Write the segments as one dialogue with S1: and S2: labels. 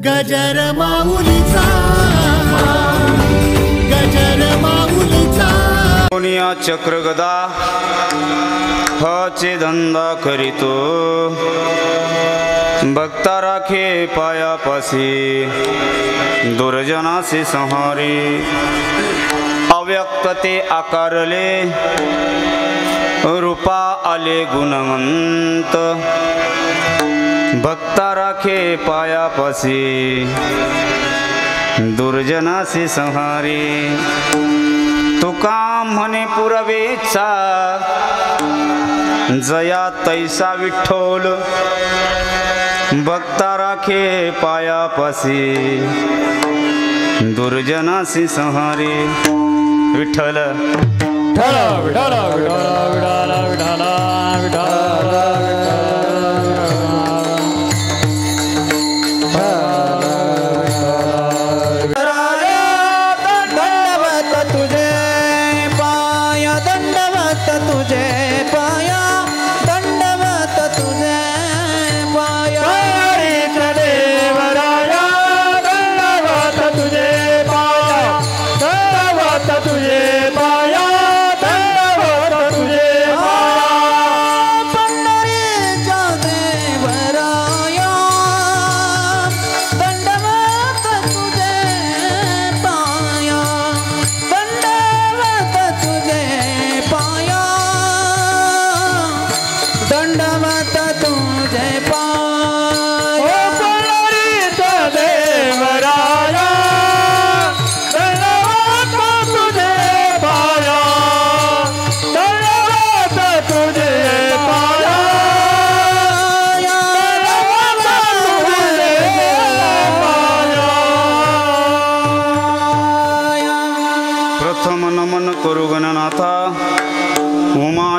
S1: गजर माऊलीचा गजर माऊलीचा
S2: दुनिया चक्र गदा हाचे धंदा करीतो भक्ता राखे पायापासी दुर्जनासी संहारी अव्यक्त ते आकारले रूपा आले गुणवंत भक्ता राखे पायापासी दुर्जनासी संहारी तुका म्हणे पुरवेचा जया तैसा विठ्ठल भक्ता राखे पायापासी दुर्जनासी संहारी विठ्ठल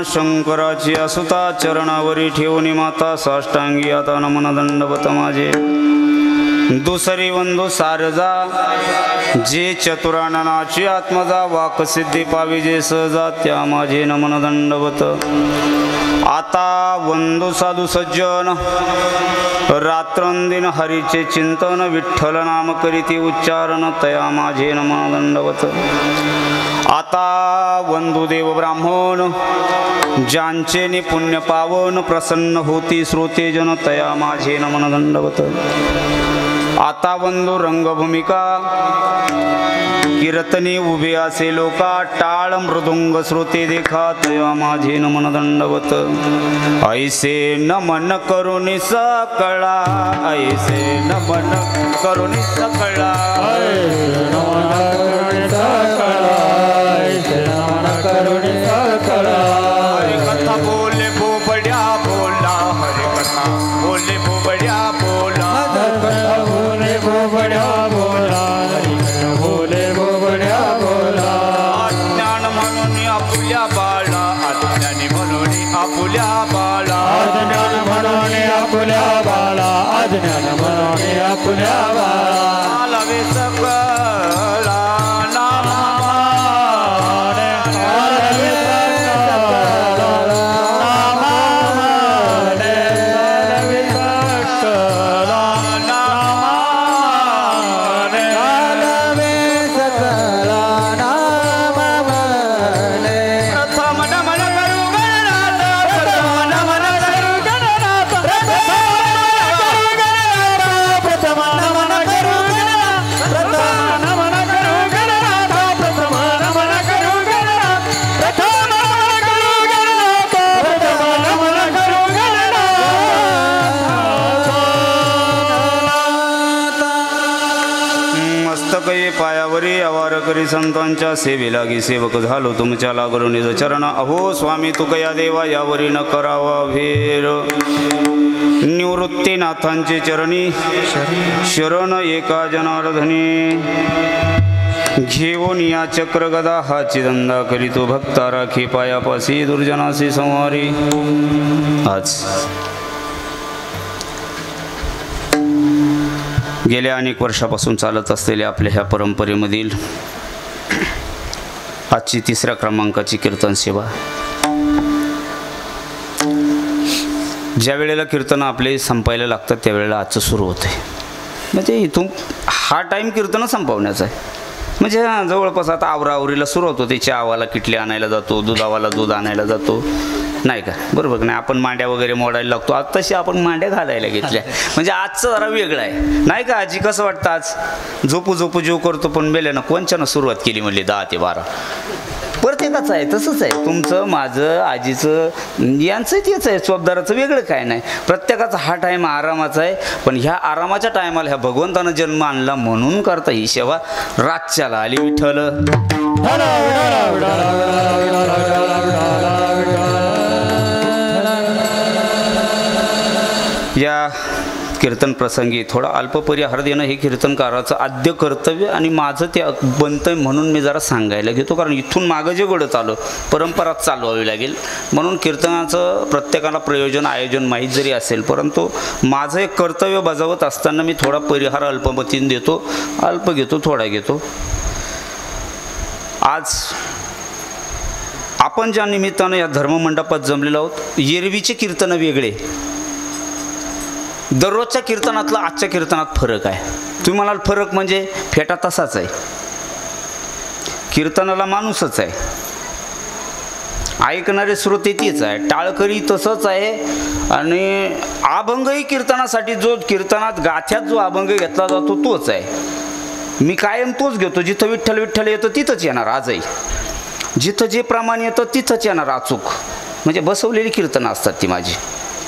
S2: शंकराची असुता चरणावरी ठेवून माता साष्टांगी आता नमन दंडवत माझे दुसरी वंदू सारजा जे चतुराननाची आत्मजा वाक सिद्धी पावी जे सहजा त्या माझे नमन दंडवत आता वंदू साधू सज्जन रात्रंदिन हरीचे चिंतन विठ्ठल नाम करीती उच्चारण तया माझे नमन दंडवत आता वंदुदेव ब्राह्मण ज्यांचे नि पुण्य पावन प्रसन्न होती श्रोतेजन तया माझे नमन दंडवत आता वंदू रंगभूमिका कीर्तनी उभे असे लोका टाळ मृदुंग श्रोते देखा तया माझे नमन दंडवत ऐसे नमन करुणी सकळा ऐसे नमन करुणी सकळा हरि कथा बोले बोबड्या बोला हरि कथा बोले बोबड्या बोला
S3: बोले बोबड्या बोला हरि कथा बोले बोबड्या बोला
S2: अज्ञान म्हणून आपुल्या बाळा अज्ञानी म्हणून आपुल्या बाळा
S3: अज्ञान म्हणून आपुल्या बाळा अज्ञान म्हणून आपुल्या बाळा
S2: लवे सकळा पायावरी आवार करी संतांच्या सेवे लागी सेवक झालो तुमच्या लागलो निज चरण अहो स्वामी तुकया देवा यावरी न करावा भेर निवृत्तीनाथांचे चरणी शरण एका जनार्दनी घेऊन या चक्र गदा हाची धंदा करीतो भक्ता राखी पायापासी दुर्जनासी संहारी आज गेल्या अनेक वर्षापासून चालत असलेल्या आपल्या ह्या परंपरेमधील आजची 3ऱ्या क्रमांकाची कीर्तन सेवा
S4: ज्या वेळेला कीर्तन आपले संपायला लागतात त्यावेळेला आजचं सुरू होते.
S2: म्हणजे इथून हा टाईम कीर्तन संपवण्याचा आहे. म्हणजे जवळपास आता आवरावरीला सुरुवात होते. चहावाला किटली आणायला जातो, दुधावाला दूध आणायला जातो, नाही का? बरोबर नाही? आपण मांड्या वगैरे मोडायला लागतो. आज तशी आपण मांड्या घालायला घेतल्या. म्हणजे आजचं जरा वेगळं आहे, नाही का आजी? कसं वाटतं आज? झोपू झोपू जीव करतो, पण मेल्यानं कोणच्यानं सुरुवात केली म्हणली 10 ते 12. प्रत्येकाचं आहे, तसंच आहे. तुमचं, माझं, आजीचं, यांचं तेच आहे. चोपदाराचं वेगळं काय नाही. प्रत्येकाचा हा टाईम आरामाचा आहे. पण ह्या आरामाच्या टायमाला ह्या भगवंतानं जन्म आणला म्हणून करता ही सेवा. रातच्याला आली विठ्ठल, या कीर्तन प्रसंगी थोडा अल्पपरिहार देणं हे कीर्तनकाराचं आद्य कर्तव्य आणि माझं ते बनतंय म्हणून मी जरा सांगायला घेतो. कारण इथून मागं जे घडत आलं परंपराच चालवावी लागेल. म्हणून कीर्तनाचं प्रत्येकाला प्रयोजन आयोजन माहीत जरी असेल, परंतु माझं एक कर्तव्य बजावत असताना मी थोडा परिहार अल्पमतीने देतो. अल्प घेतो, थोडा घेतो. आज आपण ज्या निमित्तानं या धर्ममंडपात जमलेलो आहोत, एरवीचे कीर्तन वेगळे, दररोजच्या कीर्तनातला आजच्या कीर्तनात फरक आहे. तुम्ही म्हणाल फरक म्हणजे फेटा तसाच आहे. कीर्तनाला माणूसच आहे, ऐकणारे श्रोते तेच आहे, टाळकरी तसंच आहे. आणि अभंगही कीर्तनासाठी जो कीर्तनात गाथ्यात जो अभंग घेतला जातो तोच आहे. मी कायम तोच घेतो. जिथं विठ्ठल विठ्ठल येतं तिथंच येणार आजही. जिथं जे प्रमाण येतं तिथंच येणार अचूक. म्हणजे बसवलेली कीर्तनं असतात ती माझी.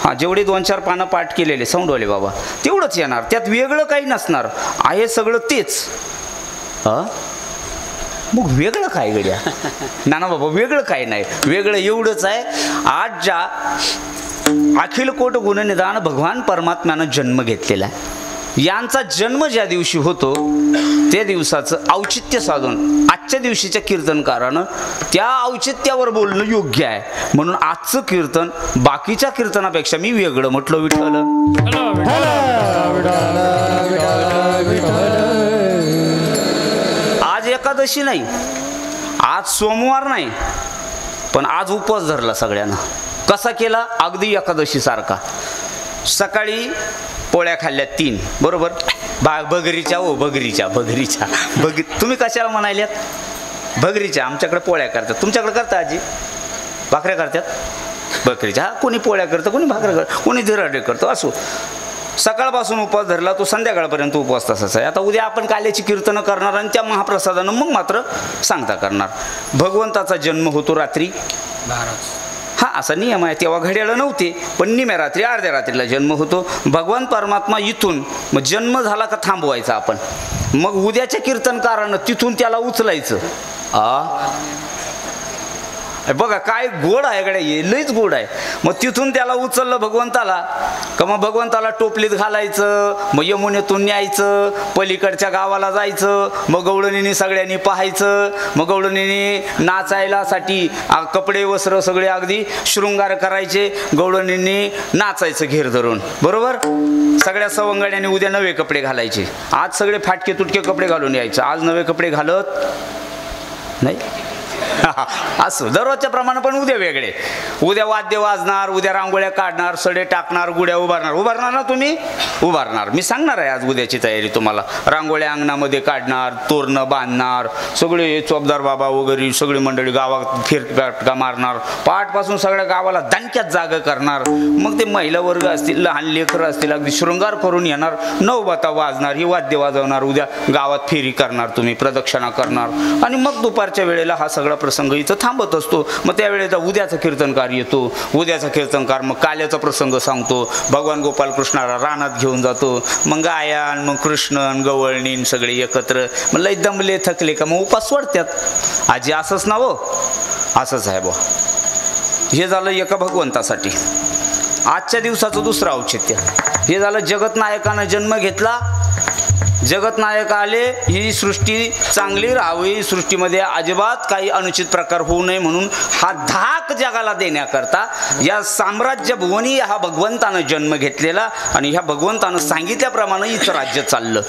S2: हां, जेवढे 2-4 पानं पाठ केलेले सौंडवले बाबा तेवढंच येणार. त्यात वेगळं काही नसणार. आहे सगळं तेच. मग वेगळं काय गड्या? ना बाबा, वेगळं काय नाही. वेगळं एवढंच आहे, आज ज्या अखिल कोट गुणनिधान भगवान परमात्म्यानं जन्म घेतलेला आहे, यांचा जन्म ज्या दिवशी होतो त्या दिवसाचं औचित्य साधून आजच्या दिवशीच्या कीर्तनकारानं त्या औचित्यावर बोलणं योग्य आहे. म्हणून आजचं कीर्तन बाकीच्या कीर्तनापेक्षा मी वेगळं म्हटलं. विठ्ठल आज एकादशी नाही, आज सोमवार नाही, पण आज उपवास धरला सगळ्यांना. कसा केला? अगदी एकादशी सारखा. सकाळी पोळ्या खाल्ल्या 3, बरोबर? भगरीच्या. ओ भगरीच्या, भगरीच्या तुम्ही कशाला म्हणाल्यात? भगरीच्या. आमच्याकडे पोळ्या करतात. तुमच्याकडे करता आजी? भाकऱ्या करतात. भगरीच्या. हा, कोणी पोळ्या करतं, कोणी भाकऱ्या करतं, कोणी धिराडे करतं. असो, सकाळपासून उपवास धरला तो संध्याकाळपर्यंत उपवास तसाच आहे. आता उद्या आपण काल्याची कीर्तनं करणार आणि त्या महाप्रसादानं मग मात्र सांगता करणार. भगवंताचा जन्म होतो रात्री 12. हा, असा नियम आहे. तेव्हा घड्याळं नव्हते, पण निम्या रात्री, अर्ध्या रात्रीला जन्म होतो. भगवान परमात्मा इथून मग जन्म झाला का थांबवायचा आपण. मग उद्याच्या कीर्तनकारानं तिथून त्याला उचलायचं. बघा काय गोड आहे गड्या, लईच गोड आहे. मग तिथून त्याला उचललं भगवंताला का मग भगवंताला टोपलीत घालायचं, मग यमुनेतून न्यायचं, पलीकडच्या गावाला जायचं. मग गवळणीने सगळ्यांनी पाहायचं. मग गवळणीने नाचायलासाठी कपडे वस्त्र सगळे अगदी शृंगार करायचे. गवळणींनी नाचायचं घेर धरून, बरोबर? सगळ्या सवंगड्यांनी उद्या नवे कपडे घालायचे. आज सगळे फाटके तुटके कपडे घालून यायचं. आज नवे कपडे घालत नाही. असं दररोजच्या प्रमाणे, पण उद्या वेगळे. उद्या वाद्य वाजणार, उद्या रांगोळ्या काढणार, सडे टाकणार, गुड्या उभारणार ना तुम्ही? उभारणार. मी सांगणार आहे आज उद्याची तयारी तुम्हाला. रांगोळ्या अंगणामध्ये काढणार, तोरणं बांधणार, सगळे चोपदार बाबा वगैरे सगळी मंडळी गावात फिरका मारणार. पहाटपासून सगळ्या गावाला दणक्यात जागा करणार. मग ते महिला वर्ग असतील, लहान लेकरं असतील, अगदी शृंगार करून येणार. नवबाता वाजणार, ही वाद्य वाजवणार. उद्या गावात फेरी करणार, तुम्ही प्रदक्षिणा करणार. आणि मग दुपारच्या वेळेला हा सगळा प्रसंग इथं थांबत असतो. मग त्यावेळेला उद्याचा कीर्तनकार येतो. उद्याचा कीर्तनकार मग काल्याचा प्रसंग सांगतो. भगवान गोपाल कृष्णाला रानात घेऊन जातो. मग गायान, मग कृष्णन, गवळणीन सगळे एकत्र. मग लय दमले थकले का मग उपास सोडतात. आजी असंच ना हो? असंच आहे बुवा. हे झालं एका भगवंतासाठी. आजच्या दिवसाचं दुसरं औचित्य हे झालं. जगतनायकानं जन्म घेतला जगतनायक आले, ही सृष्टी चांगली राहावी, सृष्टीमध्ये अजिबात काही अनुचित प्रकार होऊ नये म्हणून हा धाक जगाला देण्याकरता या साम्राज्य भुवनी हा भगवंतानं जन्म घेतलेला आणि ह्या भगवंतानं सांगितल्याप्रमाणे हिचं राज्य चाललं.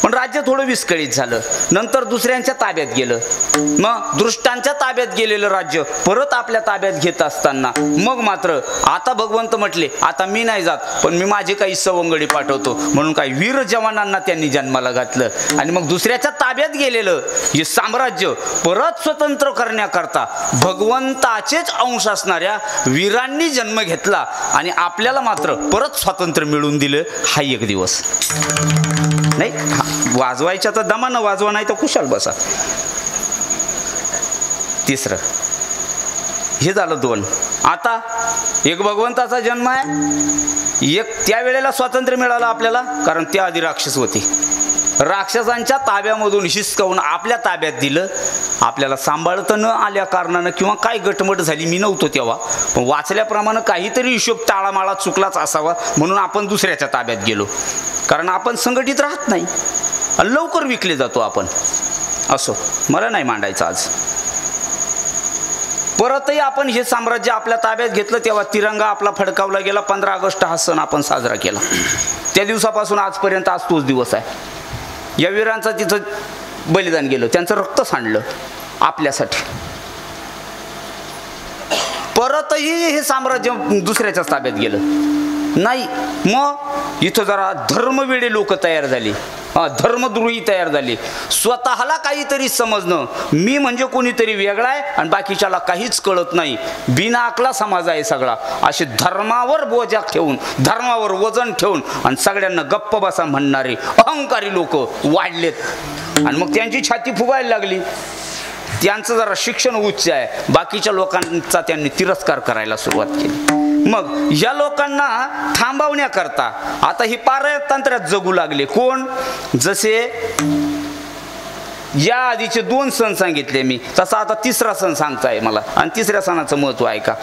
S2: पण राज्य थोडं विस्कळीत झालं, नंतर दुसऱ्यांच्या ताब्यात गेलं. मग दृष्टांच्या ताब्यात गेलेलं राज्य परत आपल्या ताब्यात घेत असताना मग मात्र आता भगवंत म्हटले, आता मी नाही जात, पण मी माझे काही सवंगडी पाठवतो म्हणून काही वीर जवानांना त्यांनी जन्माला घातलं. आणि मग दुसऱ्याच्या ताब्यात गेलेलं हे साम्राज्य परत स्वतंत्र करण्याकरता भगवंताचेच अंश असणाऱ्या वीरांनी जन्म घेतला आणि आपल्याला मात्र परत स्वातंत्र्य मिळवून दिलं. हा एक दिवस नाही, वाजवायच्या तर दमानं वाजवा, नाही तर कुशाल बसा. तिसरं हे झालं 2. आता एक भगवंताचा जन्म आहे, एक त्यावेळेला स्वातंत्र्य मिळालं आपल्याला, कारण त्या आधी राक्षस होती. राक्षसांच्या ताब्यामधून हिसकावून आपल्या ताब्यात दिलं. आपल्याला सांभाळता न आल्या कारणानं किंवा काय गटमट झाली, मी नव्हतो तेव्हा, पण वाचल्याप्रमाणे काहीतरी हिशोब टाळामाळा चुकलाच असावा म्हणून आपण दुसऱ्याच्या ताब्यात गेलो. कारण आपण संघटित राहत नाही, लवकर विकले जातो आपण. असो, मला नाही मांडायचं आज. परतही आपण हे साम्राज्य आपल्या ताब्यात घेतलं तेव्हा तिरंगा आपला फडकावला गेला. 15 ऑगस्ट हा सण आपण साजरा केला. त्या दिवसापासून आजपर्यंत आज तोच दिवस आहे. या वीरांचं तिथं बलिदान गेलं, त्यांचं रक्त सांडलं आपल्यासाठी. परतही हे साम्राज्य दुसऱ्याच्याच ताब्यात गेलं नाही. मग इथं जरा धर्मवेडे लोक तयार झाली, धर्मद्रोही तयार झाले. स्वतःला काहीतरी समजणं, मी म्हणजे कोणीतरी वेगळा आहे आणि बाकीच्याला काहीच कळत नाही, बिनाअकला समाज आहे सगळा, असे धर्मावर बोजा ठेवून, धर्मावर वजन ठेवून आणि सगळ्यांना गप्प बसा म्हणणारे अहंकारी लोक वाढलेत. आणि मग त्यांची छाती फुगायला लागली. त्यांचं जरा शिक्षण उच्च आहे, बाकीच्या लोकांचा त्यांनी तिरस्कार करायला सुरुवात केली. मग या लोकांना थांबवण्याकरता आता ही पारतंत्र्यात जगू लागले. कोण? जसे या आधीचे 2 सण सांगितले मी, तसा आता 3रा सण सांगताय मला, आणि 3ऱ्या सणाचं महत्व आहे का.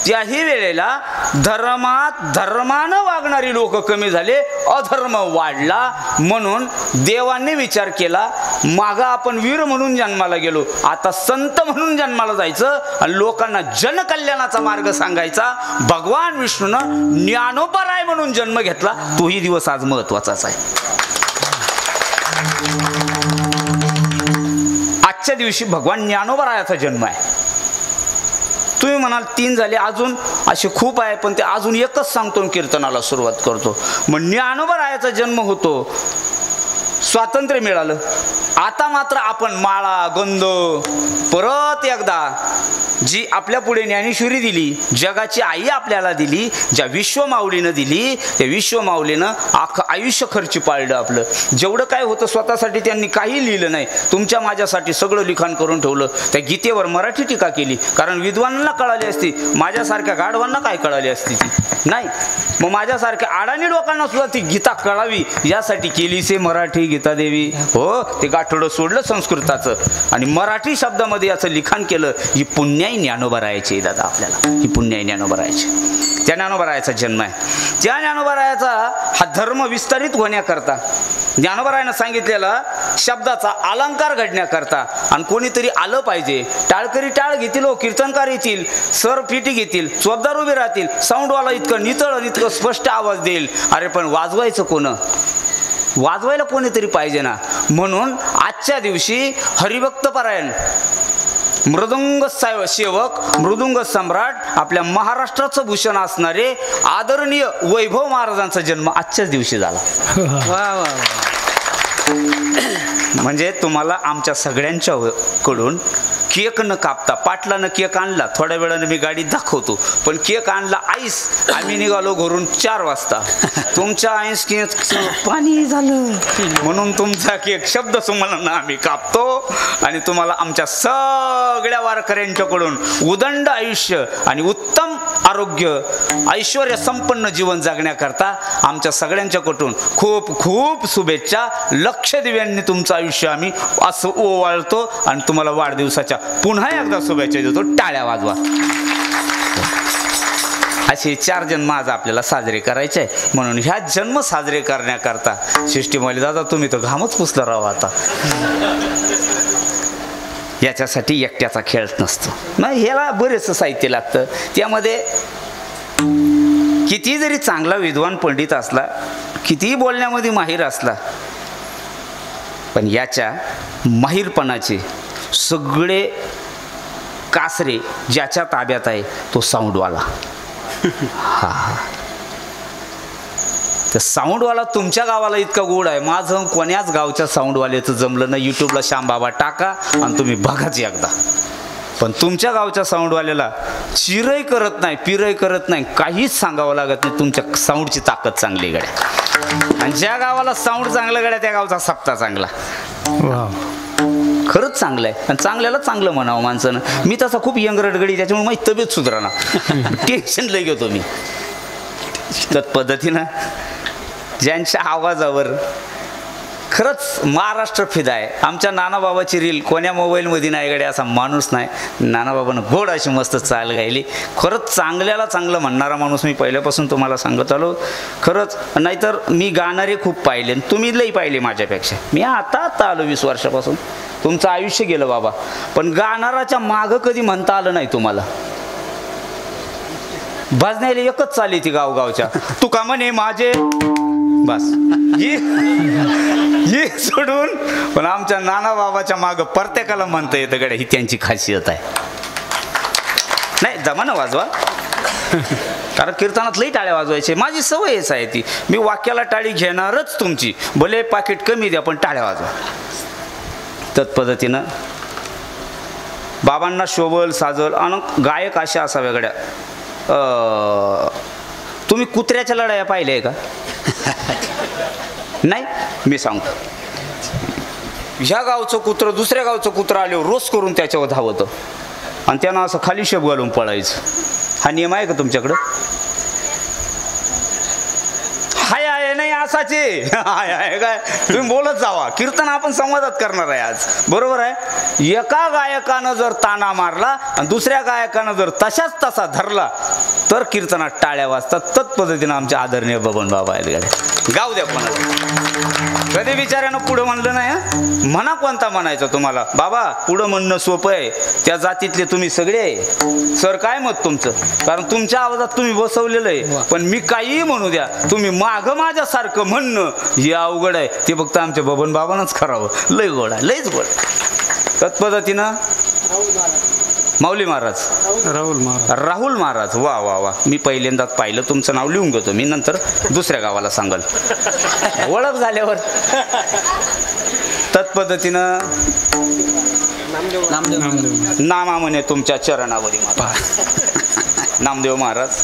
S2: त्याही वेळेला धर्मानं वागणारी लोक कमी झाले, अधर्म वाढला. म्हणून देवांनी विचार केला, मागं आपण वीर म्हणून जन्माला गेलो, आता संत म्हणून जन्माला जायचं आणि लोकांना जनकल्याणाचा मार्ग सांगायचा. भगवान विष्णूनं ज्ञानोपराय म्हणून जन्म घेतला. तोही दिवस आज महत्वाचाच आहे. आजच्या दिवशी भगवान ज्ञानोबरायाचा जन्म आहे. तुम्ही म्हणाल 3 झाले, अजून असे खूप आहे, पण ते अजून एकच सांगतो, कीर्तनाला सुरुवात करतो. मग ज्ञानोबरायाचा जन्म होतो, स्वातंत्र्य मिळालं. आता मात्र आपण माळा गंध परत एकदा जी आपल्या पुढे ज्ञानेश्वरी दिली, जगाची आई आपल्याला दिली, ज्या विश्वमाऊलीनं दिली, त्या विश्वमाऊलीनं अख्खं आयुष्य खर्ची पाळलं आपलं. जेवढं काय होतं स्वतःसाठी त्यांनी काही लिहिलं नाही, तुमच्या माझ्यासाठी सगळं लिखाण करून ठेवलं. त्या गीतेवर मराठी टीका केली, कारण विद्वानांना कळाली असती, माझ्यासारख्या गाढवांना काय कळाली असती ती नाही. मग माझ्यासारख्या अडाणी लोकांना सुद्धा ती गीता कळावी यासाठी केली से मराठी गीता देवी. हो, ते गाठोडं सोडलं संस्कृताचं आणि मराठी शब्दामध्ये याचं लिखाण केलं. ही पुण्याई ज्ञानोबरायाची दादा, आपल्याला ही पुण्याई ज्ञानोबरायाची. त्या ज्ञानोबरायाचा जन्म आहे. त्या ज्ञानोबरायाचा हा धर्म विस्तारित होण्याकरता, ज्ञानोबरायानं सांगितलेला शब्दाचा अलंकार घडण्याकरता, आणि कोणीतरी आलं पाहिजे. टाळकरी टाळ घेतील, कीर्तनकार येतील, सर फिटी घेतील, चोपदार उभे राहतील, साऊंडवाला इतकं नितळ इतकं स्पष्ट आवाज देईल. अरे पण वाजवायचं कोण? वाजवायला कोणीतरी पाहिजे ना. म्हणून आजच्या दिवशी हरिभक्त परायण मृदुंग सेवक, मृदुंग सम्राट, आपल्या महाराष्ट्राचं भूषण असणारे आदरणीय वैभव महाराजांचा जन्म आजच्याच दिवशी झाला. म्हणजे तुम्हाला आमच्या सगळ्यांच्या कडून केक न कापता, पाटलानं केक आणला, थोड्या वेळानं मी गाडीत दाखवतो, पण केक आणला आईस. आम्ही निघालो घरून 4 वाजता. तुमच्या आईस केक पाणी झालं म्हणून तुमचा केक शब्द सुमनानं आम्ही कापतो आणि तुम्हाला आमच्या सगळ्या वारकऱ्यांच्याकडून उदंड आयुष्य आणि उत्तम आरोग्य, ऐश्वर्य संपन्न जीवन जगण्याकरता आमच्या सगळ्यांच्याकडून खूप खूप शुभेच्छा. लक्ष दिव्यांनी तुमचं आयुष्य आम्ही असं ओवाळतो आणि तुम्हाला वाढदिवसाच्या पुन्हा एकदा शुभेच्छा देतो. टाळ्या वाजवा. अशी असे 4 जन्म आज आपल्याला साजरे करायचे आहे. म्हणून ह्या जन्म साजरे करण्याकरता शिष्टीमाली दादा तुम्ही तर घामच पुसला राहा आता. याच्यासाठी एकट्याचा खेळ नसतो. मग ह्याला बरेचसं साहित्य लागतं. त्यामध्ये किती जरी चांगला विद्वान पंडित असला, कितीही बोलण्यामध्ये माहीर असला, पण याच्या माहीरपणाचे सगळे कासरे ज्याच्या ताब्यात आहे तो साऊंडवाला. हा तर साऊंडवाला तुमच्या गावाला इतका गोड आहे. माझं कोण्याच गावच्या साऊंडवाल्याचं जमलं ना. यूट्यूबला श्यामबाबा टाका आणि तुम्ही बघाच एकदा. पण तुमच्या गावच्या साऊंडवाल्याला चिरही करत नाही, पिरही करत नाही, काहीच सांगावं लागत नाही. तुमच्या साऊंडची ताकद चांगली गड्या. आणि ज्या गावाला साऊंड चांगलं गड्या त्या गावचा सप्ता चांगला. खरंच चांगलं आहे. आणि चांगल्याला चांगलं म्हणावं माणसानं. मी तसा खूप यंगरटगडी, त्याच्यामुळे माझी तब्येत सुधारणा. टेन्शन लय घेतो मी. तर पद्धतीनं ज्यांच्या आवाजावर खरंच महाराष्ट्र फिदा आहे. आमच्या नानाबाबाची रील कोण्या मोबाईलमध्ये नाही गड्या असा माणूस नाही. नानाबाबानं गोड अशी मस्त चाल गायली. खरंच चांगल्याला चांगलं म्हणणारा माणूस मी पहिल्यापासून तुम्हाला सांगत आलो. खरंच नाहीतर मी गाणारे खूप पाहिले, तुम्ही लई पाहिले माझ्यापेक्षा. मी आता आलो 20 वर्षापासून. तुमचं आयुष्य गेलं बाबा, पण गाणाराच्या मागं कधी म्हणता आलं नाही तुम्हाला. भजनायला एकच चालली ती गावगावच्या, तुका म्हणे माझे बस ये सोडून. पण आमच्या नाना बाबाच्या मागं प्रत्येकाला म्हणता येतं गड्या, ही त्यांची खासियत आहे. नाही जमाना वाजवा, कारण कीर्तनात लई टाळ्या वाजवायचे. माझी सवयच आहे ती. मी वाक्याला टाळी घेणारच तुमची, भले पाकिट कमी द्या पण टाळ्या वाजवा. तत्पद्धतीनं बाबांना शोभल साजल आणि गायक अशा असाव्या गड्या. तुम्ही कुत्र्याच्या लढाया पाहिल्या आहे का? नाही, मी सांगतो. ह्या गावचं कुत्रं दुसऱ्या गावचं कुत्रं आल्यावर रोज करून त्याच्यावर धावतं आणि त्यांना असं खाली शेप घालून पळायचं. हा नियम आहे का तुमच्याकडं? हाय आहे नाही असाचे हाय आहे काय? तुम्ही बोलत जावा. कीर्तन आपण संवादात करणार आहे आज, बरोबर आहे. एका गायकानं जर ताना मारला आणि दुसऱ्या गायकानं जर तशाच तसा धरला तर कीर्तनात टाळ्या वाजतात. तत्पद्धतीनं आमचे आदरणीय बबन बाबा आहेत गाड्या. गाव द्या कोणाला. कधी विचारानं पुढं म्हणलं नाही. म्हणा कोणता म्हणायचं तुम्हाला बाबा, पुढं म्हणणं सोपं आहे. त्या जातीतले तुम्ही सगळे आहे. सर काय मत तुमचं? कारण तुमच्या आवाजात तुम्ही बसवलेलं आहे. पण मी काहीही म्हणू द्या, तुम्ही मागं माझ्यासारखं म्हणणं हे अवघड आहे. ते फक्त आमच्या बबन बाबांनाच करावं. लय गोड आहे, लयच गोड. तत्पद्धतीनं माऊली महाराज, राहुल महाराज. वा वा वा. मी पहिल्यांदाच पाहिलं. तुमचं नाव लिहून घेतो मी, नंतर दुसऱ्या गावाला सांगाल ओळख झाल्यावर. तत्पद्धतीनं नामा म्हणे तुमच्या चरणावरी नामदेव महाराज.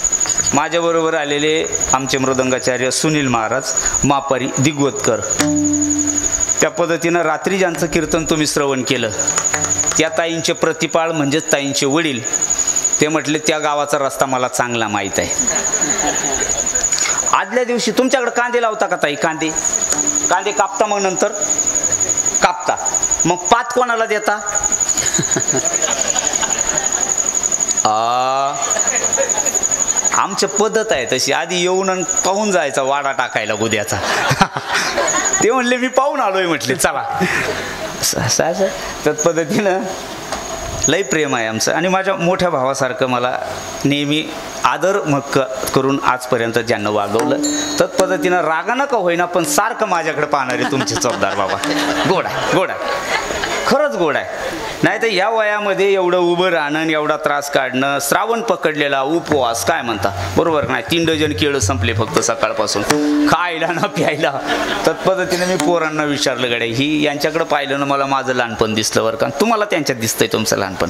S2: माझ्याबरोबर आलेले आमचे मृदंगाचार्य सुनील महाराज, मापारी दिग्वतकर. त्या पद्धतीनं रात्री ज्यांचं कीर्तन तुम्ही श्रवण केलं त्या ताईंचे प्रतिपाळ म्हणजेच ताईंचे वडील, ते म्हटले त्या गावाचा रस्ता मला चांगला माहीत आहे. आदल्या दिवशी तुमच्याकडे कांदे लावता का ताई? कांदे कापता, मग नंतर कापता, मग पात कोणाला देता? आमची पद्धत आहे तशी. आधी येऊन पाहून जायचा वाडा टाकायला गुद्याचा. ते म्हणले मी पाहून आलोय, म्हटले चला. त्याच पद्धतीनं लई प्रेम आहे आमचं. आणि माझ्या मोठ्या भावासारखं मला नेहमी आदर मग करून आजपर्यंत ज्यांना वागवलं. त्याच पद्धतीनं रागानं का होईना पण सारखं माझ्याकडे पाहणारे तुमचे चौकदार बाबा. गोड आहे, गोड आहे, खरंच गोड आहे. नाही तर या वयामध्ये एवढं उभं राहणं, एवढा त्रास काढणं, श्रावण पकडलेला उपवास काय म्हणता, बरोबर नाही? 3 डझन केळं संपले फक्त सकाळपासून, खायला ना प्यायला. तत्पद्धतीने मी पोरांना विचारलं गड्या, ही यांच्याकडे पाहिलं ना मला माझं लहानपण दिसलं बरं का. तुम्हाला त्यांच्यात दिसतंय तुमचं लहानपण,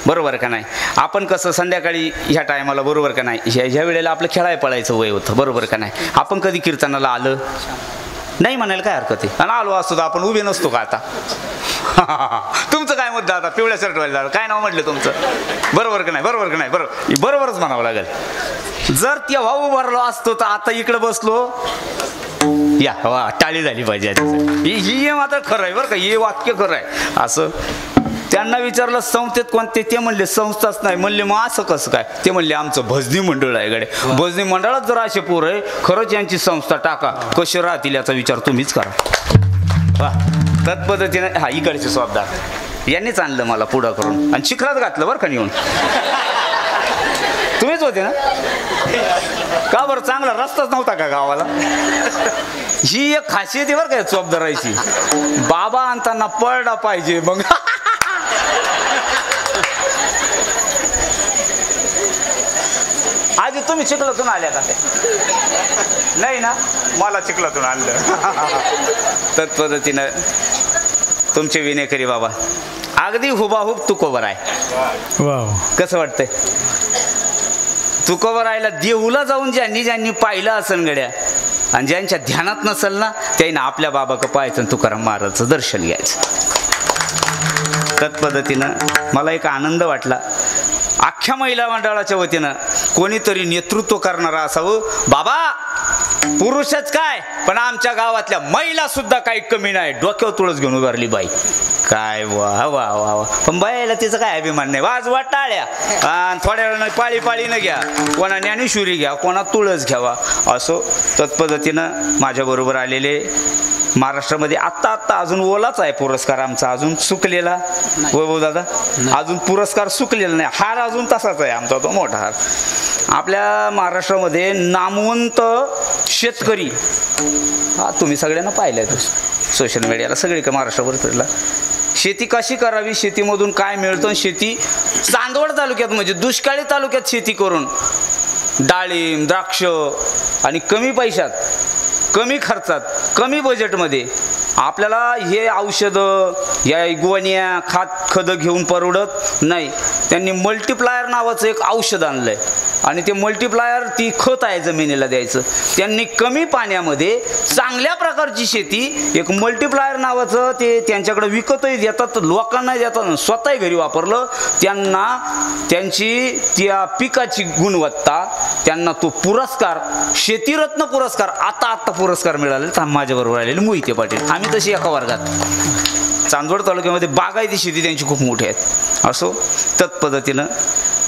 S2: बरोबर का नाही? आपण कसं संध्याकाळी ह्या टायमाला, बरोबर का नाही, ह्या वेळेला आपलं खेळायला पळायचं वय होतं, बरोबर का नाही? आपण कधी कीर्तनाला आलं नाही म्हणायला काय हरकत आहे? आणि आलो असतो तर आपण उभे नसतो का आता? तुमचं काय मत दादा? पिवळ्या शर्टवाले काय नाव म्हटलं तुमचं? बरोबर का नाही? बरोबर का नाही? बरोबरच म्हणावं लागेल. जर तेव्हा उभारलो असतो तर आता इकडे बसलो या वा टाळी झाली पाहिजे. ही मात्र खरं आहे बरं का, हे वाक्य खरं आहे. असं त्यांना विचारलं संस्थेत कोणते, ते म्हणले संस्थाच नाही. म्हणले मग असं कसं काय? ते म्हणले आमचं भजनी मंडळ आहे गडे. भजनी मंडळात जर असे पोरं आहे, खरंच यांची संस्था टाका, कसे राहतील याचा विचार तुम्हीच करा. वा, तत्पद्धतीने हा इकडचे स्वाबदार यांनीच आणलं मला पुढं करून आणि चिखलात घातलं बरं का नेऊन. तुम्हीच होते ना? का बरं? चांगला रस्ताच नव्हता का गावाला? ही एक खासियत आहे बरं का चोपदारायची. बाबा आणताना पडला पाहिजे. मग आजी तुम्ही चिखलातून आल्या का? नाही ना, मला चिखलातून आणलं. तत्पद्धतीनं तुमचे विनेकरी बाबा अगदी हुबाहूब तुकोबर आहे.
S3: वाव,
S2: कसं वाटतंय? तुकोबरायला देऊला जाऊन ज्यांनी ज्यांनी पाहिलं असेल गड्या आणि ज्यांच्या ध्यानात नसेल ना, त्यांनी आपल्या बाबाकडे पाहायचं, तुकाराम महाराजचं दर्शन घ्यायचं. तत्पद्धतीनं मला एक आनंद वाटला. अख्ख्या महिला मंडळाच्या वतीनं कोणीतरी नेतृत्व करणारा असावं. बाबा पुरुषच काय, पण आमच्या गावातल्या महिला सुद्धा काही कमी नाही. डोक्यावर तुळस घेऊन उभारली बाई. काय वा वा वा वा. पण बाईला तिचं काय अभिमान नाही. वाजवा टाळ्या आणि थोड्या वेळानं पाळी पाळीनं घ्या, कोणा ज्ञानेश्वरी घ्या, कोणा तुळस घ्यावा. असो तत्पद्धतीनं माझ्याबरोबर आलेले महाराष्ट्रामध्ये आत्ता अजून ओलाच आहे पुरस्कार आमचा, अजून सुकलेला. वैभव दादा अजून पुरस्कार सुकलेला नाही. हार अजून तसाच आहे आमचा, तो मोठा हार. आपल्या महाराष्ट्रामध्ये नामवंत शेतकरी, हा तुम्ही सगळ्यांना पाहिलं आहे सोशल मीडियाला, सगळीकडे महाराष्ट्रावर फिरला. शेती कशी करावी, शेतीमधून काय मिळतं, शेती चांदवड तालुक्यात म्हणजे दुष्काळी तालुक्यात शेती करून डाळिंब, द्राक्ष आणि कमी पैशात, कमी खर्चात, कमी बजेटमध्ये आपल्याला हे औषधं, या गोण्या, खतं घेऊन परवडत नाही. त्यांनी मल्टिप्लायर नावाचं एक औषध आणलं आहे आणि ते मल्टिप्लायर ती खत आहे जमिनीला द्यायचं. त्यांनी कमी पाण्यामध्ये चांगल्या प्रकारची शेती, एक मल्टिप्लायर नावाचं ते त्यांच्याकडे विकतही देतात, लोकांना देतात, स्वतःही घरी वापरलं. त्यांना त्यांची त्या पिकाची गुणवत्ता, त्यांना तो पुरस्कार, शेतीरत्न पुरस्कार, आता पुरस्कार मिळाले. माझ्याबरोबर आलेले मोहिते पाटील, आम्ही तशी एका वर्गात. चांदवड तालुक्यामध्ये बागायती शेती त्यांची खूप मोठी आहेत. असो तत्पद्धतीनं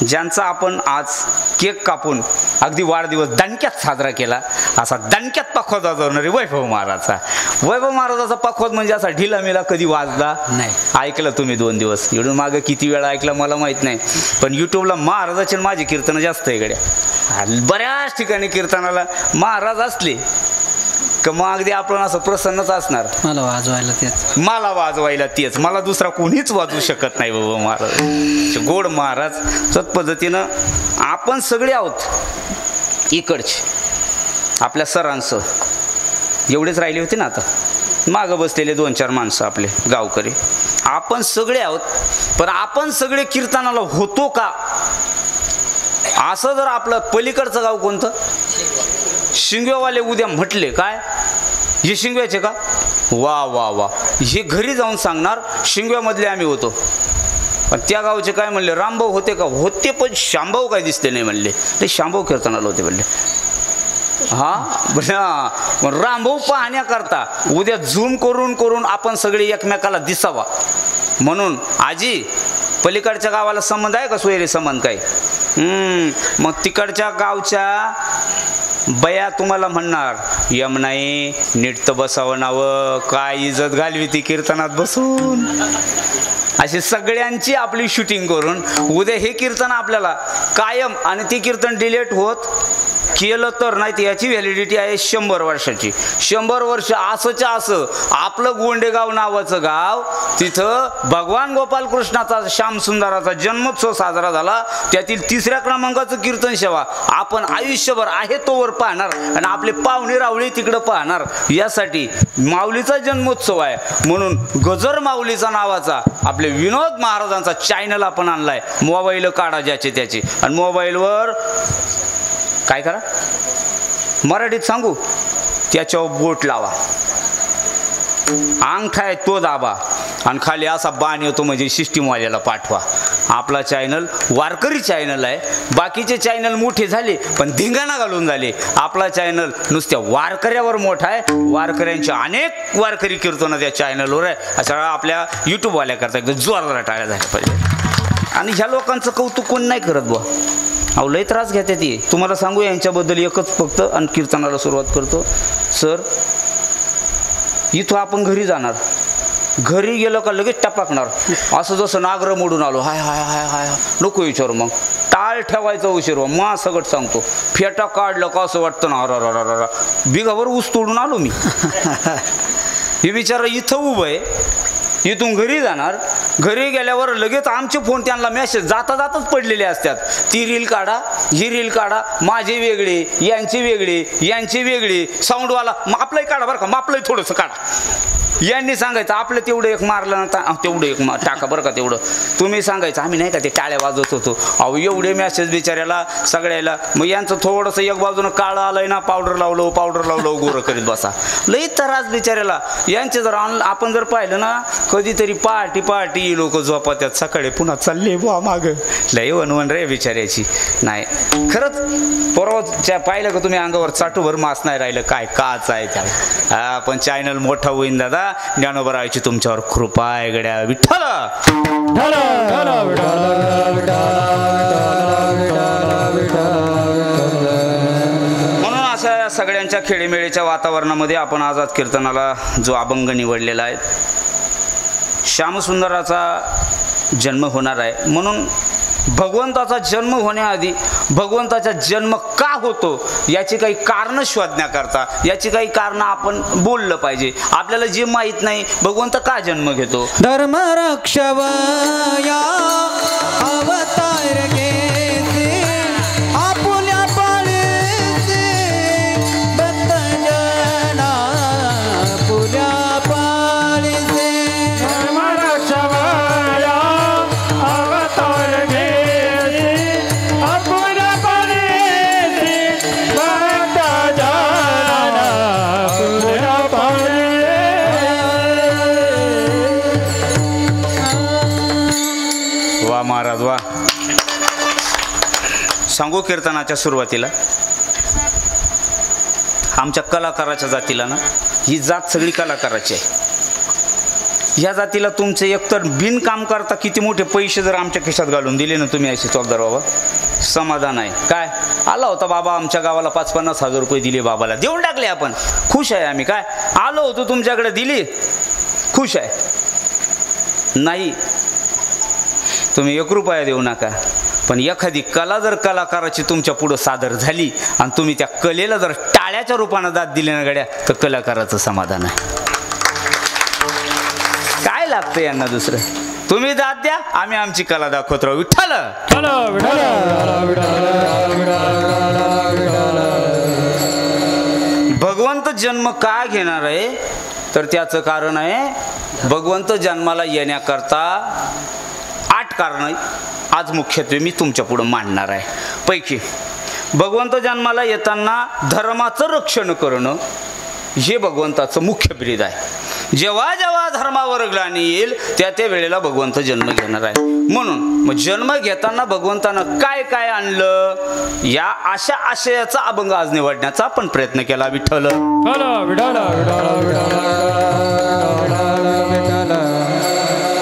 S2: ज्यांचा आपण आज केक कापून अगदी वाढदिवस दणक्यात साजरा केला, असा दणक्यात पखवाज वाजवणारे वैभव महाराजाचा पखवाज म्हणजे असा ढिला मिला कधी वाजला नाही. ऐकलं तुम्ही 2 दिवस, एवढून मागं किती वेळा ऐकलं मला माहीत नाही, पण यूट्यूबला महाराजाचे माझी कीर्तनं जास्त आहे गड्या. बऱ्याच ठिकाणी कीर्तनाला महाराज असले का मग अगदी आपण असं प्रसन्नच असणार. मला वाजवायला तेच, मला दुसरा कोणीच वाजवू शकत नाही बाबा महाराज, गोड महाराज. तत्पद्धतीनं आपण सगळे आहोत इकडचे, आपल्या सरांचं एवढेच राहिले होते ना, आता मागं बसलेले 2-4 माणसं आपले गावकरी, आपण सगळे आहोत. पण आपण सगळे कीर्तनाला होतो का? असं जर आपलं पलीकडचं गाव कोणतं, शिंगवेवाले उद्या म्हटले काय हे शिंगव्याचे का, वा वा वा, हे घरी जाऊन सांगणार शिंगव्यामधले आम्ही होतो. पण त्या गावचे काय म्हणले, रामभाऊ होते का? होते, पण शांभाऊ काय दिसते नाही म्हणले. ते शांभाऊ कीर्तनाला होते म्हणले. हा रामभाऊ पाहण्याकरता उद्या झूम करून आपण सगळे एकमेकाला दिसावा म्हणून. आजी पलीकडच्या गावाला संबंध आहे का, सोयरे संबंध काय? मग तिकडच्या गावच्या बया तुम्हाला म्हणणार, यम नाही नीट तर बसावं नावं, काय इज्जत घालवी ती कीर्तनात बसून. अशी सगळ्यांची आपली शूटिंग करून उद्या हे कीर्तन आपल्याला कायम, आणि ते कीर्तन डिलीट होत केलं तर नाही, याची व्हॅलिडिटी आहे 100 वर्षाची. 100 वर्ष असंच्या असं आपलं गोंडेगाव नावाचं गाव, तिथं भगवान गोपालकृष्णाचा, श्यामसुंदराचा जन्मोत्सव साजरा झाला. त्यातील 3ऱ्या क्रमांकाचं कीर्तन सेवा आपण आयुष्यभर आहे तोवर पाहणार आणि आपले पाहुणे रावळे तिकडं पाहणार. यासाठी माऊलीचा जन्मोत्सव आहे म्हणून गजर माऊलीचा नावाचा आपले विनोद महाराजांचा चॅनल आपण आणलाय. मोबाईल काढा ज्याचे त्याचे, आणि मोबाईलवर काय करा, मराठीत सांगू, त्याच्यावर बोट लावा, अंगठा आहे तो दाबा, आणि खाली असा बाण येतो म्हणजे सिस्टीमवाल्याला पाठवा. आपला चॅनल वारकरी चॅनल आहे. बाकीचे चॅनल मोठे झाले पण धिंगाणा घालून झाले. आपला चॅनल नुसत्या वारकऱ्यावर मोठा आहे. वारकऱ्यांचे अनेक वारकरी कीर्तन त्या चॅनलवर आहे. अशा आपल्या यूट्यूबवाल्या करता एकदम जोरदार टाळ्या झाल्या पाहिजे. आणि ह्या लोकांचं कौतुक कोण नाही करत बुवा. अहो लय त्रास घेतात ती. तुम्हाला सांगू यांच्याबद्दल एकच फक्त आणि कीर्तनाला सुरुवात करतो. सर इथं आपण घरी जाणार, घरी गेलं का लगेच टपाकणार असं जसं नागर मोडून आलो. हाय हाय हाय हाय नको विचारू. मग टाळ ठेवायचा उशीर मा सगळं सांगतो. फेटा काढलं का असं वाटतं ना अरा बिगावर ऊस तोडून आलो मी. हे बिचारा इथं उभं आहे, इथून घरी जाणार. घरी गेल्यावर लगेच आमचे फोन त्यांना मेसेज जाता जातच पडलेले असतात. ती रील काढा, ही रील काढा, माझे वेगळे, यांचे वेगळे, यांचे वेगळे, साऊंडवाला मग आपलंही काढा बरं का, मग आपलंही थोडंसं काढा. यांनी सांगायचं आपलं तेवढं एक मारलं ना तेवढं एक टाका बरं का तेवढं. तुम्ही सांगायचं आम्ही नाही का ते टाळ्या वाजवत होतो. अहो एवढे मॅसेज बिचाऱ्याला सगळ्याला. मग यांचं थोडंसं एक बाजूनं काळं आलंय ना, पावडर लावलं गोरं करीत बसा. लई त्रास बिचाऱ्याला. यांचे जर आपण जर पाहिलं ना कधीतरी पहाटी लोक झोपत्यात, सकाळी पुन्हा चालले बुवा मागं. लई वनवन रे बिचाऱ्याची. नाही खरंच परवाच्या पाहिलं का तुम्ही अंगावर चाटूभर मास नाही राहिलं. काय काच आहे त्याला. हा पण चॅनल मोठा होईन दादा. ज्ञानोबरायची तुमच्यावर कृपा आहे गड्या. विठ्ठल म्हणून अशा सगळ्यांच्या खेळीमेळीच्या वातावरणामध्ये आपण आझाद कीर्तनाला जो अभंग निवडलेला आहे, श्यामसुंदराचा जन्म होणार आहे. म्हणून भगवंताचा जन्म होण्याआधी भगवंताचा जन्म का होतो याची काही कारणं शोधण्याकरता, याची काही कारणं आपण बोललं पाहिजे. आपल्याला जे माहीत नाही भगवंत का जन्म घेतो.
S3: धर्म रक्षवया अवतार घेते आपुल्या पाळीचे भक्तजना आपुल्या पाळीचे. धर्म रक्षवया अवतार घेते आपुल्या पाळीचे भक्तजना आपुल्या पाळीचे.
S2: वा महाराज वा. सांगू कीर्तनाच्या सुरुवातीला आमच्या कलाकाराच्या जातीला ना, ही जात सगळी कलाकाराची आहे. या जातीला तुमचे एकतर बिनकाम करता किती मोठे पैसे जर आमच्या खिशात घालून दिले ना तुम्ही असे चौकदार बाबा, समाधान आहे. काय आला होता बाबा आमच्या गावाला 50-50 हजार रुपये दिले बाबाला, देऊन टाकले आपण, खुश आहे आम्ही. काय आलो होतो तुमच्याकडे दिली, खुश आहे. नाही तुम्ही 1 रुपया देऊ नका, पण एखादी कला जर कलाकाराची तुमच्या पुढं सादर झाली आणि तुम्ही त्या कलेला जर टाळ्याच्या रूपानं दाद दिली ना गड्या, तर कलाकाराचं समाधान आहे. काय लागतं यांना दुसरं. तुम्ही दाद द्या, आम्ही आमची कला दाखवत राहू. विठ्ठल भगवंत जन्म का घेणार आहे तर त्याचं कारण आहे, भगवंत जन्माला येण्याकरता 8 कारण आज मुख्यत्वे मी तुमच्या पुढे मांडणार आहे. पैकी भगवंत जन्माला येताना धर्माचं रक्षण करणं हे भगवंताचं मुख्य ब्रीद आहे. जेव्हा जेव्हा धर्मावर ग्लानी येईल त्या त्या वेळेला भगवंत जन्म घेणार आहे. म्हणून मग जन्म घेताना भगवंतानं काय काय आणलं या अशा आशयाचा अभंग आज निवडण्याचा आपण प्रयत्न केला. विठ्ठल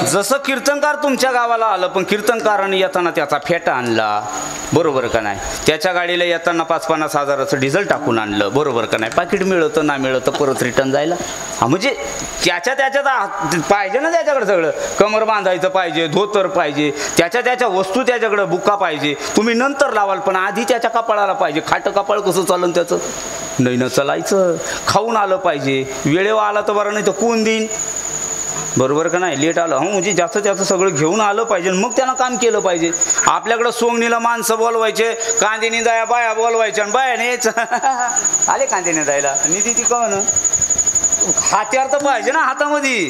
S2: जसं कीर्तनकार तुमच्या गावाला आलं, पण कीर्तनकाराने येताना त्याचा फेटा आणला, बरोबर का नाही. त्याच्या गाडीला येताना 5-50 हजाराचं डिझेल टाकून आणलं, बरोबर का नाही. पाकिट मिळतं ना मिळतं परत रिटर्न जायला. म्हणजे त्याच्यात पाहिजे ना त्याच्याकडे सगळं. कमर बांधायचं पाहिजे, धोतर पाहिजे, त्याच्या वस्तू त्याच्याकडे, बुका पाहिजे. तुम्ही नंतर लावाल पण आधी त्याच्या कपाळाला पाहिजे. खाटं कपाळ कसं चालन त्याचं, नाही न चालायचं. खाऊन आलं पाहिजे, वेळेवर आला तर बरं, नाही तर कोण देईन, बरोबर का नाही. लेट आलं म्हणजे जास्त त्याचं सगळं घेऊन आलं पाहिजे, मग त्यानं काम केलं पाहिजे. आपल्याकडं सोंगणीला माणसं बोलवायचे, कांदेनी जाया बाया बोलवायच्या, आणि बायानेच आले कांदेने जायला निधी ती कळण. हात्यार तर पाहिजे ना हातामध्ये.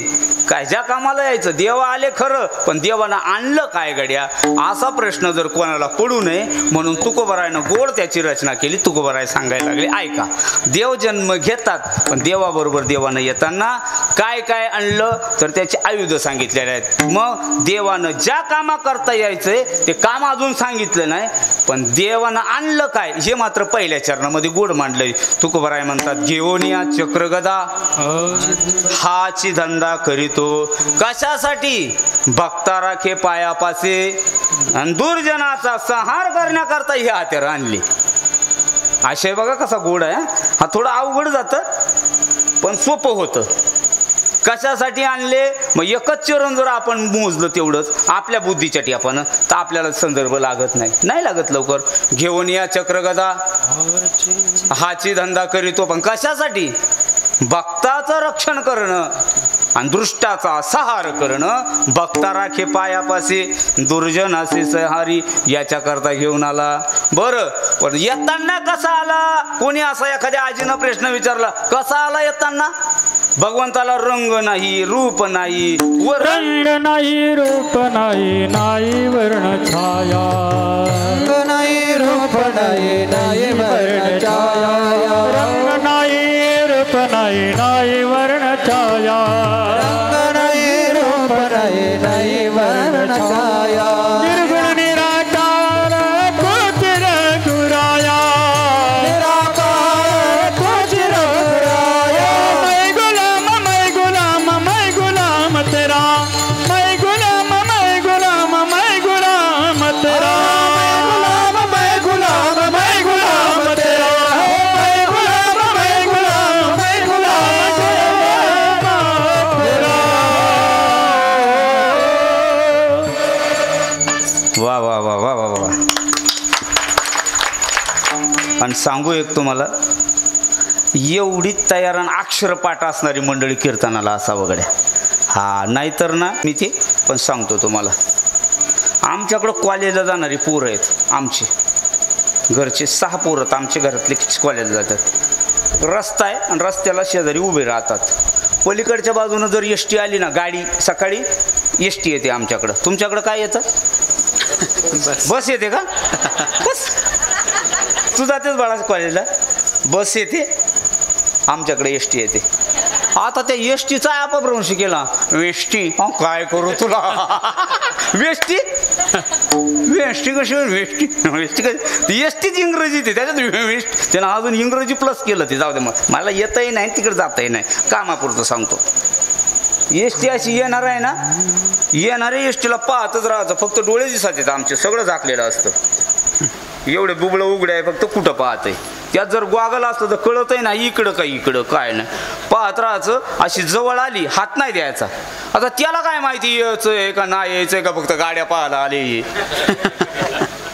S2: काय ज्या कामाला यायचं देव आले खरं, पण देवानं आणलं काय गड्या असा प्रश्न जर कोणाला पडू नये म्हणून तुकोबारायनं गोड त्याची रचना केली. तुकोबाराय सांगायला लागले, ऐका देव जन्म घेतात, पण देवाबरोबर देवानं येताना काय काय आणलं तर त्याचे आयुध सांगितलेले आहेत. मग देवानं ज्या कामा करता यायचंय ते काम अजून सांगितलं नाही, पण देवानं आणलं काय हे मात्र पहिल्या चरणामध्ये गोड मांडलंय. तुकोबाराय म्हणतात, घेऊन या चक्रगदा हाची धंदा करीतो कशासाठी, भक्ता राखे पायापासे आणि दुर्जनाचा संहार करण्याकरता ही हत्यार आणली. आशय बघा कसा गोड आहे. हा थोडं अवघड जातं पण सोपं होतं. कशासाठी आणले, मग एकच चरण जर आपण मोजलं तेवढंच आपल्या बुद्धीच्या टिपानं तर आपल्याला संदर्भ लागत नाही लागत लवकर. घेऊन या चक्रगदा हाची धंदा करीतो, पण कशासाठी, भक्ताचं रक्षण करणं आणि दृष्टाचा सहार करणं. भक्ता राखे पायापाशी दुर्जनाचे सहारी याच्याकरता घेऊन आला. बरं, पण येताना कसा आला, कोणी असा एखाद्या आजीनं प्रश्न विचारला कसा आला येताना. भगवंताला रंग नाही, रूप नाही,
S3: रंग नाही, रूप नाही, नाही वर्ण छाया.
S4: रंग नाही, रूप नाही, नाही वर्ण छाया.
S3: रंग नाही, रूप नाही, नाही वर्ण छाया.
S4: रंग नाही, रूप नाही, नाही वर्ण छाया.
S3: निर्गुण निराकार कोचिर गुराया.
S4: निराकार कोचिर गुराया.
S3: मैं गुलाम, मैं गुलाम, मैं गुलाम तेरा. मैं गुलाम, मैं गुलाम, मैं गुलाम तेरा.
S4: मैं गुलाम, मैं गुलाम तेरा. मैं गुलाम, मैं गुलाम, मैं गुलाम तेरा.
S2: वा वा वा वा वा वा. आणि सांगू एक तुम्हाला, एवढी तयार आणि अक्षरपाठ असणारी मंडळी कीर्तनाला असावं गड्या. हा नाहीतर ना मी ते पण सांगतो तुम्हाला, आमच्याकडं कॉलेजला जाणारी पोरं आहेत. आमचे घरचे 6 पोरं आहेत आमच्या घरातले कॉलेजला जातात. रस्ता आहे आणि रस्त्याला शेजारी उभे राहतात. पलीकडच्या बाजूनं जर एस टी आली ना गाडी, सकाळी एस टी येते आमच्याकडं. तुमच्याकडं काय येतं, बस येते का. बस तू जातेस बाळा कॉलेजला, बस येते, आमच्याकडे एस टी येते. आता त्या एस टीचा अपभ्रंश केला, वेष्टी काय करू तुला. वेष्टी वेष्टी कशी वेष्टी वेष्टी कशी, एस टीच इंग्रजी ते त्याच्यात वेस्ट त्यानं अजून इंग्रजी प्लस केलं ते. जाऊ दे, मग मला येतही नाही तिकडे जातही नाही, कामापुरतं सांगतो. एस टी अशी येणार आहे ना, येणारे एस टीला पाहतच राहायचं, फक्त डोळे दिसायचे आमचे, सगळं झाकलेलं असतं. एवढे बुबळं उघडे आहे, फक्त कुठं पाहतंय. त्यात जर गोगल असतं तर कळतही नाही इकडं काय इकडं काय नाही, पाहत राहायचं. अशी जवळ आली हात नाही द्यायचा. आता त्याला काय माहिती यायचंय का नाही यायचंय का, फक्त गाड्या पाहायला आले.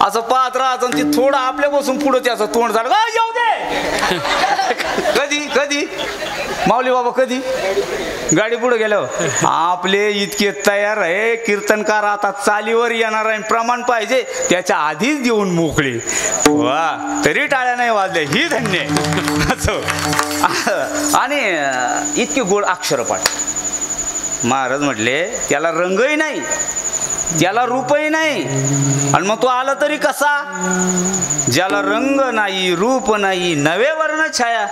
S2: असं पाहत राहायचं आणि ती थोडं आपल्या बसून पुढं त्याचं तोंड झालं, येऊ दे. कधी कधी माऊली बाबा कधी गाडी पुढे गेल्यावर आपले इतके तयार आहे कीर्तनकार, आता चालीवर येणार आहे, प्रमाण पाहिजे त्याच्या आधीच देऊन मोकळे. वा, तरी टाळ्या नाही वाजल्या, ही धन्य. आणि इतके गोड अक्षरपाठ. महाराज म्हटले त्याला रंगही नाही, त्याला रूपही नाही, आणि मग तो आला तरी कसा. ज्याला रंग नाही, रूप नाही, नवे वर्ण छाया.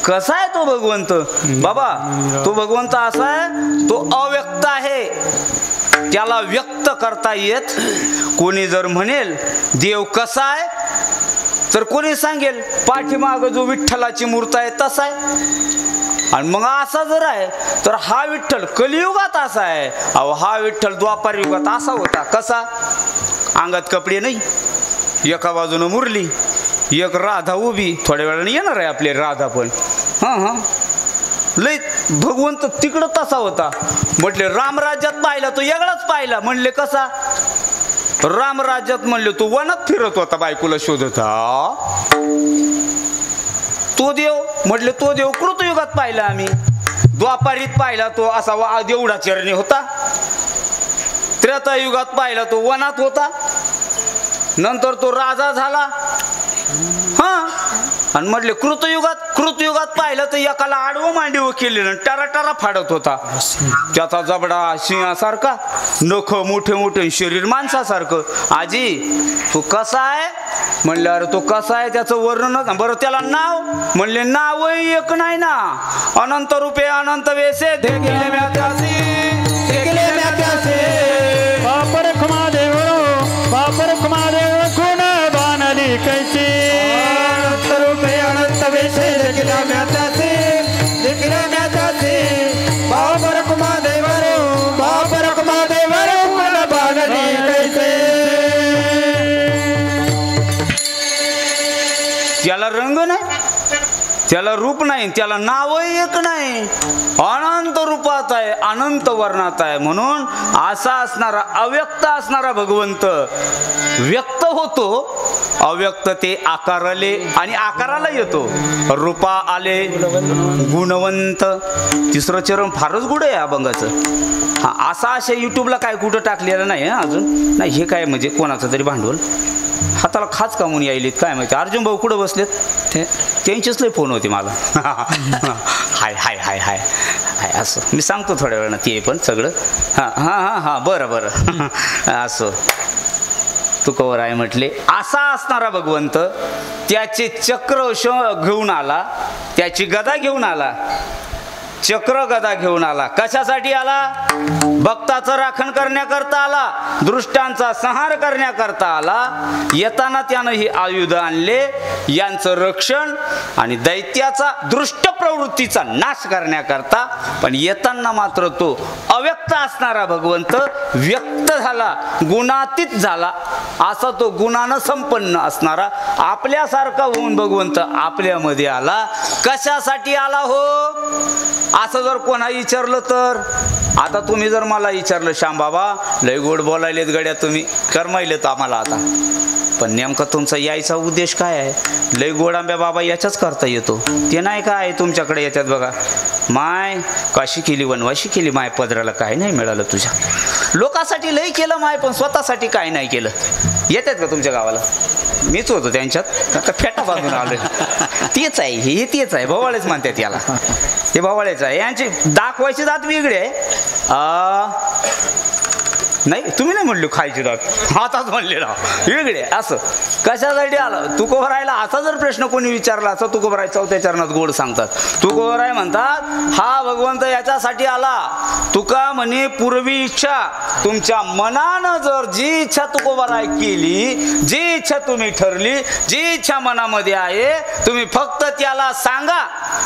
S2: कसा आहे तो भगवंत बाबा. तो भगवंत असा आहे, तो अव्यक्त आहे, त्याला व्यक्त करता येत. कोणी जर म्हणेल देव कसा आहे तर कोणी सांगेल पाठीमाग जो विठ्ठलाची मूर्त आहे तसा आहे. आणि मग असा जर आहे तर हा विठ्ठल कलियुगात असा आहे. अहो हा विठ्ठल द्वापार युगात असा होता. कसा, अंगात कपडे नाही, एका बाजूनं मुरली, एक राधा उभी. थोड्या वेळाने येणार आहे आपले राधा पण. हां लय भगवंत तिकडं तसा होता. म्हटले रामराज्यात पाहिला तो वेगळाच पाहिला. म्हणले कसा, रामराज्यात म्हणले तो वनात फिरत होता, बायकोला शोधत. तो देव म्हटले तो देव कृतयुगात पाहिला आम्ही. द्वापारीत पाहिला तो असा देवडा चरणी होता. त्रेतायुगात पाहिला तो वनात होता. नंतर तो राजा झाला. हा आणि म्हटले कृतयुगात पाहिलं तर एकाला आडवं मांडीव केलेलं टरा फाडत होता. त्याचा जबडा सिंहासारखा, नख मोठे मोठे, शरीर माणसासारखं. आजी तू कसा आहे म्हणलं. अरे तो कसा आहे त्याचं वर्णन. बरं त्याला नाव म्हणले. नाव एक नाही ना. अनंत रूपे अनंत वेसे दे गेले म्यात्यासी, दे गेले म्यात्यासी.
S3: बापर खुमादेव बापर खुमादेव गुण बानली कैसी.
S4: अनंत रूपे अनंत वेशे देखील म्यात्यासी, देखील म्यात्यासी. बापर कुमादेव गुण बानली कैसे.
S2: त्याला रंग नाही, त्याला रूप नाही, त्याला नाव एक नाही. अनंत रूपात आहे, अनंत वर्णात आहे. म्हणून असा असणारा अव्यक्त असणारा भगवंत व्यक्त होतो. अव्यक्त ते आकाराले आणि आकाराला येतो. रूपा आले गुणवंत. तिसरं चरण फारच गुढ आहे अभंगाचं. हा असा अशा युट्यूबला काय कुठं टाकलेलं नाही अजून. नाही हे काय म्हणजे कोणाचं तरी भांडवल. हाताला खाच कामून यायलेत काय माहिती. अर्जुन भाऊ कुठं बसलेत त्यांचेच लय फोन होते मला. हाय हाय हाय हाय हाय असं मी सांगतो थोड्या वेळानं ते पण सगळं. हां बरं असं तू कवर आहे म्हटले. असा असणारा भगवंत त्याचे चक्र घेऊन आला, त्याची गदा घेऊन आला, चक्र गदा घेऊन आला. कशासाठी आला? भक्ताचं राखण करण्याकरता आला, दृष्टांचा संहार करण्याकरता आला. येताना त्यानं ही आयुध आणले, यांचं रक्षण आणि दैत्याचा दृष्ट प्रवृत्तीचा नाश करण्याकरता. पण येताना मात्र तो अव्यक्त असणारा भगवंत व्यक्त झाला, गुणातीत झाला. असा तो गुणानं संपन्न असणारा आपल्यासारखा होऊन भगवंत आपल्यामध्ये आला. कशासाठी आला हो असं जर कोणा विचारलं तर, आता तुम्ही जर मला विचारलं श्याम बाबा लय गोड बोलायलेत गड्या तुम्ही, करमायलेत आम्हाला आता, पण नेमका तुमचा यायचा उद्देश काय आहे? लय गोड आंब्या बाबा याच्याच करता येतो ते नाही काय तुमच्याकडे येतात बघा. माय काशी केली वनवाशी केली माय, पदराला काय नाही मिळालं तुझ्या. लोकांसाठी लय केलं माय पण स्वतःसाठी काय नाही केलं. येतात का तुमच्या गावाला? मीच होतो त्यांच्यात, आता फेटा बांधून आलोय. तेच आहे हे, तेच आहे भवाळेच म्हणतात याला. हे भवाळेच आहे. यांची दाखवायची दात वेगळे नाही, तुम्ही नाही म्हणले खायची दात, हातात म्हणलेला वेगळे असं. कशासाठी आला तू कोवर राहिला असा जर प्रश्न कोणी विचारला असं तू कोवर आहे चौथ्या चरणात गोड सांगतात. तू कोवर आहे म्हणतात हा भगवंत याच्यासाठी आला. तुका म्हणे पूर्वी इच्छा, तुमच्या मनानं जर जी इच्छा तू कोवर आहे केली, जी इच्छा तुम्ही ठरली, जी इच्छा मनामध्ये आहे तुम्ही फक्त त्याला सांगा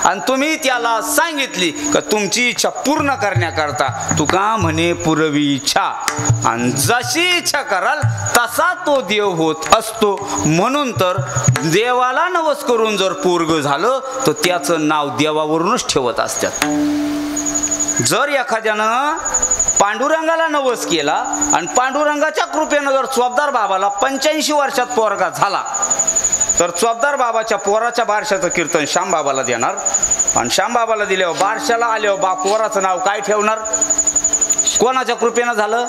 S2: आणि तुम्ही त्याला सांगितली का तुमची इच्छा पूर्ण करण्याकरता तुका म्हणे पूर्वी इच्छा. आणि जशी इच्छा कराल तसा तो देव होत असतो. म्हणून तर देवाला नवस करून जर पोरग झालं तर त्याचं नाव देवावरूनच ठेवत असतात. जर एखाद्यानं पांडुरंगाला नवस केला आणि पांडुरंगाच्या कृपेनं जर चोपदार बाबाला 85 वर्षात पोरगा झाला तर चोपदार बाबाच्या पोराच्या बारशाचं कीर्तन श्याम बाबाला देणार. आणि श्याम बाबाला दिल्यावर बारशाला आल्यावर पोराचं नाव काय ठेवणार? कोणाच्या कृपेनं झालं?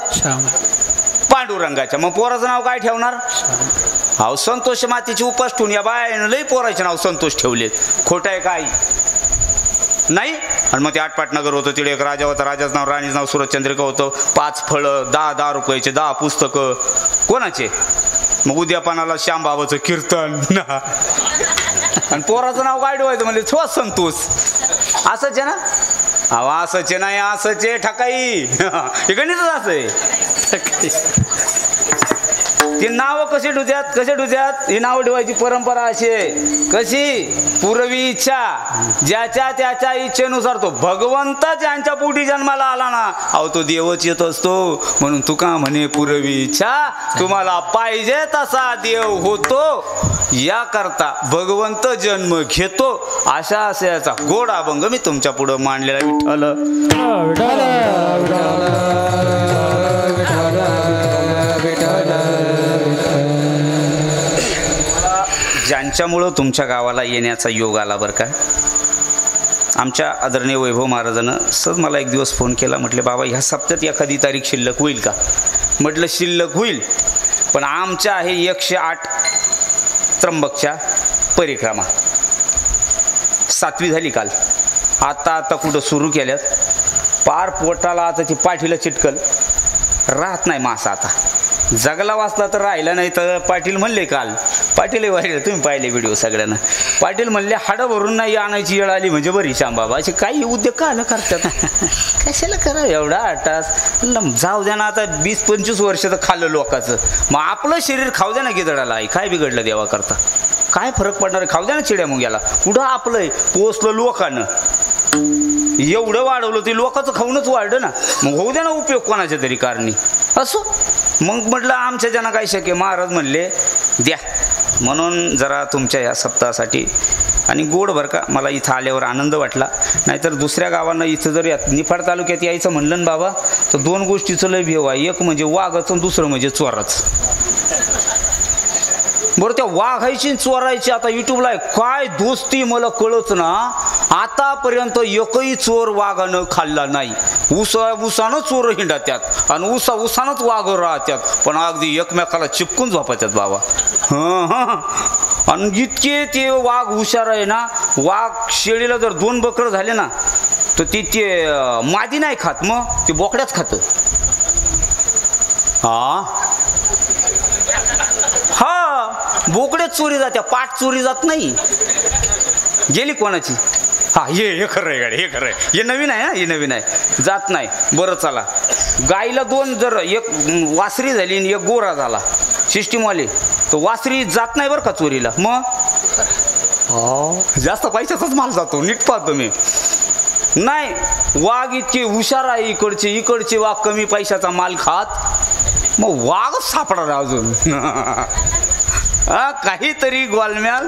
S2: पांडुरंगाच्या. मग पोराचं नाव काय ठेवणार? अहो संतोष मातीची उपास ठेवून या बायानं लई पोराचे नाव संतोष ठेवलेत. खोटं आहे काय नाही? आणि मग ते आटपाटनगर होतं, तिथे एक राजा होता, राजाचं नाव राणीचं नाव सुरतचंद्रिका होतं. 5 फळं 10 रुपयाचे 10 पुस्तकं कोणाचे? मग उद्यापनाला श्यामबाबाचं कीर्तन. आणि पोराचं नाव काय ठेवायचं म्हणजे थोडं संतोष. असंच आहे ना? अहो असंच आहे नाही, असंच आहे ठकाई. हे गणितच असं आहे. ते नाव कसे ठेवतात ही नाव ठेवायची परंपरा अशी आहे. कशी? पूर्वी इच्छा, ज्याच्या त्याच्या इच्छेनुसार तो भगवंत ज्यांच्या पोटी जन्माला आला ना, अहो तो देवच येत असतो. म्हणून तुका म्हणे पूर्वी इच्छा, तुम्हाला पाहिजे तसा देव होतो. या करता भगवंत जन्म घेतो. अशा याचा गोड अभंग मी तुमच्या पुढं मांडलेला. ज्यांच्यामुळं तुमच्या गावाला येण्याचा योग आला बरं का. आमच्या आदरणीय वैभव महाराजानं सहज मला एक दिवस फोन केला. म्हटले बाबा ह्या सप्त्यात एखादी तारीख शिल्लक होईल का? म्हटलं शिल्लक होईल, पण आमच्या आहे 108 त्र्यंबकच्या परिक्रमा. 7वी झाली काल. आता कुठं सुरू केल्यात. पार पोटाला आता ती पाठीला चिटकल राहत नाही मासा. आता जगला वाचला तर राहिला नाही. तर पाटील म्हणले काल, पाटील वाहिले तुम्ही पाहिले व्हिडिओ सगळ्यांना. पाटील म्हणले हाडं भरून नाही आणायची वेळ आली म्हणजे बरी श्यामबाबा. असे काही उद्योग का करतात कशाला करा एवढा आटास. जाऊ द्या ना आता 20-25 वर्ष तर खाल्लं लोकांचं. मग आपलं शरीर खाऊ द्या ना गिदडाला. आई काय बिघडलं देवा करता. काय फरक पडणार आहे. खाऊ द्या ना चिड्या मुंग्याला. कुठं आपलंय पोचलं लोकांना. एवढं वाढवलं ते लोकांचं खाऊनच वाढलं ना. मग होऊ द्या ना उपयोग कोणाच्या तरी कारणी. असो मग म्हटलं आमच्या ज्यांना काय शक्य. महाराज म्हणले द्या. म्हणून जरा तुमच्या या सप्ताहासाठी आणि गोड बरं का. मला इथं आल्यावर आनंद वाटला. नाहीतर दुसऱ्या गावांना इथं जर निफाड तालुक्यात यायचं म्हणलं ना बाबा तर 2 गोष्टीचं लय भेव आहे. एक म्हणजे वाघाचं, दुसरं म्हणजे चोराच. बरं त्या वाघायची चोरायची आता युट्यूबला आहे काय दोस्ती मला कळत ना. आतापर्यंत एकही चोर वाघानं खाल्ला नाही. उसानं चोर हिंडत्यात आणि उसानंच वाघ राहत्यात. पण अगदी एकमेकाला चिपकून झोपायच्यात बाबा. आणि इतके ते वाघ हुशार आहे ना. वाघ शेळीला जर 2 बकरं झाले ना तर ते मादी नाही खात. मग ते बोकड्याच खातं. बोकड्यात चोरी जात्या. पाठ चोरी जात नाही. गेली कोणाची. हे खरं आहे गाडी. हे खरं आहे. हे नवीन आहे. हे नवीन आहे. जात नाही. बरं चला गाईला 2 जर एक वासरी झाली आणि एक गोरा झाला सिस्टीमवाले तर वासरी जात नाही बरं का चोरीला. मग जास्त पैशाचाच माल जातो. नीट पाहतो मी. नाही वाघ इतके हुशार आहे. इकडचे वाघ कमी पैशाचा माल खात. मग वाघच सापडणार अजून. काहीतरी गोलम्याल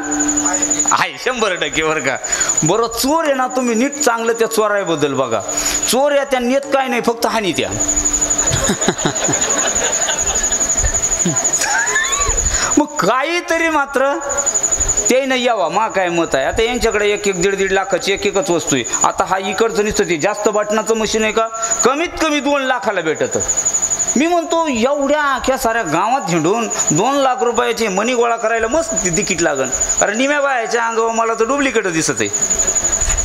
S2: आहे 100% बरं का. बरं चोर आहे ना तुम्ही नीट चांगलं त्या चोराबद्दल बघा. चोर या त्या नेत काय नाही फक्त हानी त्या. मग काहीतरी मात्र ते नाही यावा. मा काय मत आहे. आता यांच्याकडे 1-1.5 लाखाची एकच वस्तू आहे. आता हा इकडचं नुसतं ते जास्त बटनाचं मशीन आहे का कमीत कमी 2 लाखाला भेटत. मी म्हणतो एवढ्या अख्या साऱ्या गावात हिंडून 2 लाख रुपयाचे मनी गोळा करायला मस्त तिकीट लागन. कारण निम्या बायाच्या अंगावर मला तर डुप्लिकेट दिसत आहे.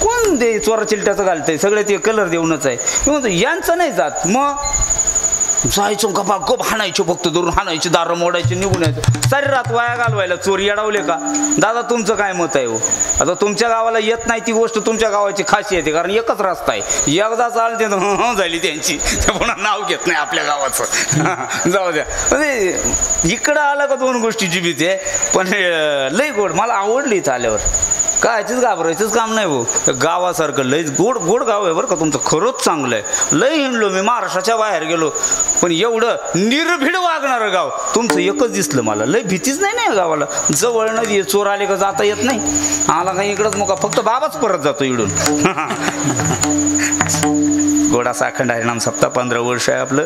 S2: कोण ते चोरा चिलट्याचं घालतंय. सगळे ते कलर देऊनच आहे. मी म्हणतो यांचं नाही जात. मग जायचो गपा गप हाणायचो फक्त धरून हाणायचे दारं मोडायचे निघून यायचं. सारी रात वाया घालवायला चोरी अडवले का. दादा तुमचं काय मत आहे हो. आता तुमच्या गावाला येत नाही ती गोष्ट तुमच्या गावाची खासियत आहे. कारण एकच रस्ता आहे. एकदा चालते तर झाली त्यांची. पुन्हा नाव घेत नाही आपल्या गावाचं. जाऊ द्या. म्हणजे इकडं आलं का 2 गोष्टीची भीती आहे. पण लई गोड मला आवडली इथं आल्यावर. कायचीच घाबरायचंच काम नाही भाऊ. गावासारखं लय गोड गाव आहे बरं का तुमचं. खरंच चांगलं आहे. लय हिंडलो मी. महाराष्ट्राच्या बाहेर गेलो पण एवढं निर्भीड वागणारं गाव तुमचं एकच दिसलं मला. लय भीतीच नाही ना गावाला. जवळ नदी चोर आले का जाता येत नाही. आला काही इकडंच मग फक्त बाबाच परत जातो इकडून. गोडासा अखंड हरिनाम सप्ताह 15 वर्ष आहे आपलं.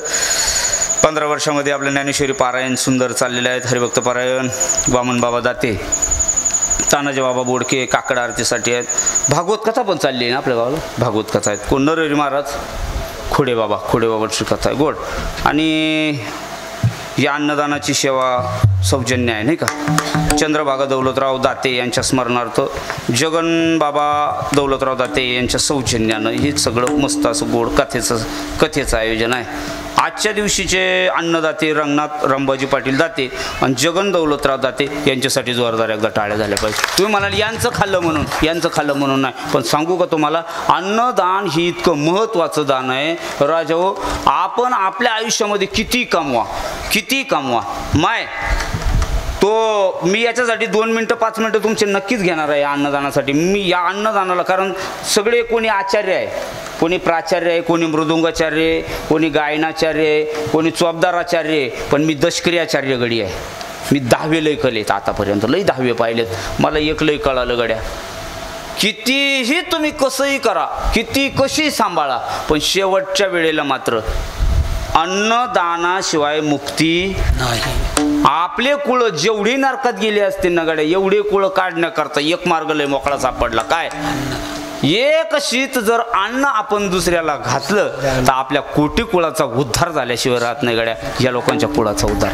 S2: 15 वर्षामध्ये आपलं ज्ञानेश्वरी पारायण सुंदर चाललेलं आहे. हरिभक्त पारायण वामन बाबा दाते, तानाजी बाबा बोडके काकड आरतीसाठी आहेत. भागवत कथा पण चालली आहे ना आपल्या गावाला. भागवत कथा आहेत. कोण नरहरी महाराज खोडेबाबाची कथा आहे गोड. आणि या अन्नदानाची सेवा सौजन्य आहे नाही का. चंद्रभागा दौलतराव दाते यांच्या स्मरणार्थ जगन बाबा दौलतराव दाते यांच्या सौजन्यानं हे सगळं मस्त असं गोड कथेचं आयोजन आहे. आजच्या दिवशीचे अन्नदाते रंगनाथ रंबाजी पाटील दाते आणि जगन दौलतराव दाते यांच्यासाठी जोरदार एकदा टाळ्या झाल्या पाहिजे. तुम्ही म्हणाल यांचं खाल्लं म्हणून नाही. पण सांगू का तुम्हाला अन्नदान ही इतकं महत्त्वाचं दान आहे राजाओ. आपण आपल्या आयुष्यामध्ये किती कमवा माय तो मी याच्यासाठी 2 मिनटं 5 मिनटं तुमचे नक्कीच घेणार आहे अन्नदानासाठी. मी या अन्नदानाला कारण सगळे कोणी आचार्य आहे, कोणी प्राचार्य आहे, कोणी मृदुंगाचार्य आहे, कोणी गायनाचार्य आहे, कोणी चोपदाराचार्य आहे. पण मी दशक्रियाचार्य गडी आहे. मी 10वे लय कलेत आतापर्यंत. लय 10वे पाहिलेत. मला एक लय कळालं गड्या. कितीही तुम्ही कसंही करा, कशी सांभाळा पण शेवटच्या वेळेला मात्र अन्नदानाशिवाय मुक्ती नाही. आपले कुळ जेवढी नरकात गेली असतील ना गड्या एवढे कुळ काढण्याकरता एक मार्ग लय मोकळा सापडला. काय एक शीत जर अन्न आपण दुसऱ्याला घातलं तर आपल्या कोटी कुळाचा उद्धार झाल्याशिवाय राहत नाही गड्या. या लोकांच्या कुळाचा उद्धार.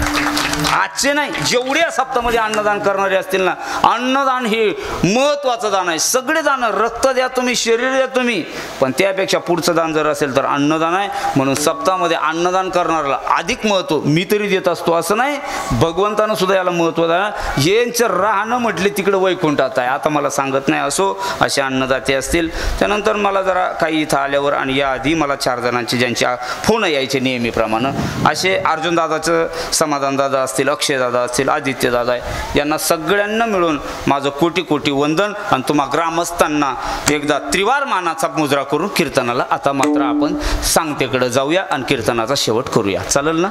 S2: आजचे नाही, जेवढे या सप्ताहामध्ये अन्नदान करणारे असतील ना, अन्नदान हे महत्वाचं दान आहे. सगळे दान, रक्त द्या तुम्ही, शरीर द्या तुम्ही, पण त्यापेक्षा पुढचं दान जर असेल तर अन्नदान आहे. म्हणून सप्ताहामध्ये अन्नदान करणाऱ्याला अधिक महत्व मी तरी देत असतो असं नाही, भगवंतानं सुद्धा याला महत्व द्या. यांचं राहणं म्हटले तिकडे वैकुंठात आहे. आता मला सांगत नाही, असो असे अन्नदाते असतील. त्यानंतर मला जरा काही इथं आल्यावर आणि याआधी मला 4 जणांचे ज्यांचे फोन यायचे नेहमीप्रमाणे, असे अर्जुन दादाचं, समाधान दादा असतील, अक्षय दादा असतील, आदित्य दादा आहे, यांना सगळ्यांना मिळून माझं कोटी कोटी वंदन. आणि तुम्हा ग्रामस्थांना एकदा त्रिवार मानाचा मुजरा करून कीर्तनाला आता मात्र आपण सांगतेकडे जाऊया आणि कीर्तनाचा शेवट करूया. चालेल ना?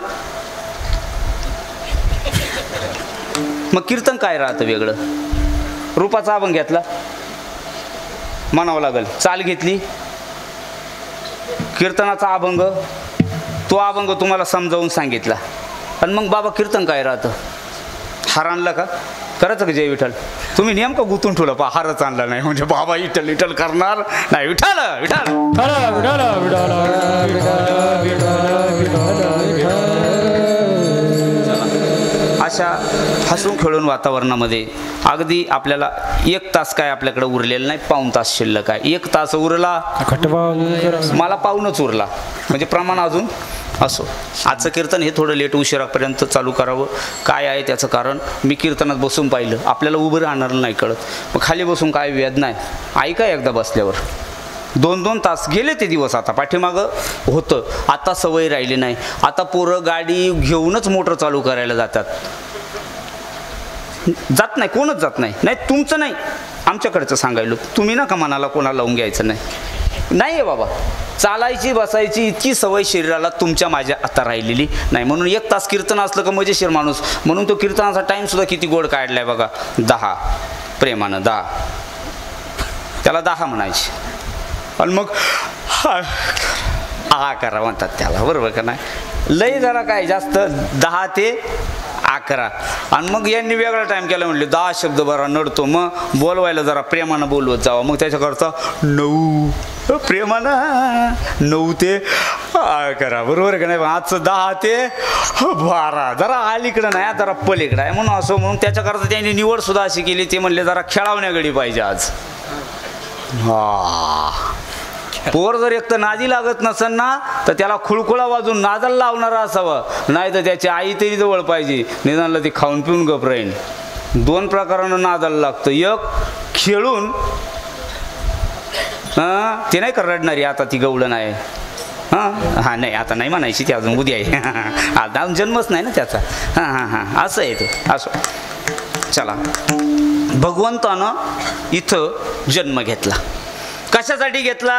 S2: मग कीर्तन काय राहतं वेगळं? रूपाचा अभंग घेतला म्हणावं लागेल, चाल घेतली, कीर्तनाचा अभंग, तो अभंग तुम्हाला समजावून सांगितला, आणि मग बाबा कीर्तन काय राहतं? हार आणला का? करायचं का जय विठ्ठल? तुम्ही नेमकं गुंतून ठेवलं, पहा हारच आणला नाही म्हणजे बाबा विठ्ठल विठ्ठल करणार नाही. विठ्ठल विठ्ठल अशा हसून खेळून वातावरणामध्ये अगदी आपल्याला 1 तास काय आपल्याकडे उरलेलं नाही, पाऊण तास शिल्लक आहे. 1 तास उरला, मला पाऊणच उरला, म्हणजे प्रमाण अजून असो. आजचं कीर्तन हे थोडं लेट उशिरापर्यंत चालू करावं. काय आहे त्याचं कारण? मी कीर्तनात बसून पाहिलं, आपल्याला उभं राहणार नाही कळत, मग खाली बसून काय वेदना आहे ऐका एकदा बसल्यावर. 2-2 तास गेले ते दिवस. आता पाठीमागं होतं, आता सवय राहिली नाही. आता पोरं गाडी घेऊनच मोटर चालू करायला जातात, जात नाही, कोणच जात नाही. नाही तुमचं नाही, आमच्याकडचं सांगायलो, तुम्ही नका मनाला कोणाला लावून घ्यायचं नाही. नाही आहे बाबा, चालायची बसायची इतकी सवय शरीराला तुमच्या माझ्या आता राहिलेली नाही. म्हणून 1 तास कीर्तन असलं का मजेशीर माणूस. म्हणून तो कीर्तनाचा टाईम सुद्धा किती गोड काढलाय बघा, 10 प्रेमानं 10, त्याला 10 म्हणायचे. आणि मग हा करा म्हणतात त्याला, बरोबर का नाही? लई जरा काय जास्त 10 ते 11. आणि मग यांनी वेगळा टाईम केला, म्हणले 10 शब्द बरा नडतो, मग बोलवायला जरा प्रेमानं बोलवत जावं. मग त्याच्याकरता 9 प्रेमानं 9 ते 11, बरोबर का नाही? आजचं 10 ते 12 जरा अलीकडं नाही, जरा पलीकडं आहे. म्हणून असं म्हणून त्याच्याकरता त्यांनी निवड सुद्धा अशी केली, ते म्हणले जरा खेळावण्या गडी पाहिजे आज. पोर जर एक तर नादी लागत नसेल ना, तर त्याला खुळखुळा वाजून नादाला लावणारा असावा, नाही तर त्याची आई तरी जवळ पाहिजे, निदानला ती खाऊन पिऊन गप राहील. 2 प्रकारानं नादाला लागतं, एक खेळून, ते नाही का रडणारी आता ती गवळण आहे, हां नाही आता नाही म्हणायची, ती अजून उद्या आहे, आता जन्मच नाही ना त्याचा. हां असं आहे ते. असो चला, भगवंतानं इथं जन्म घेतला. कशासाठी घेतला?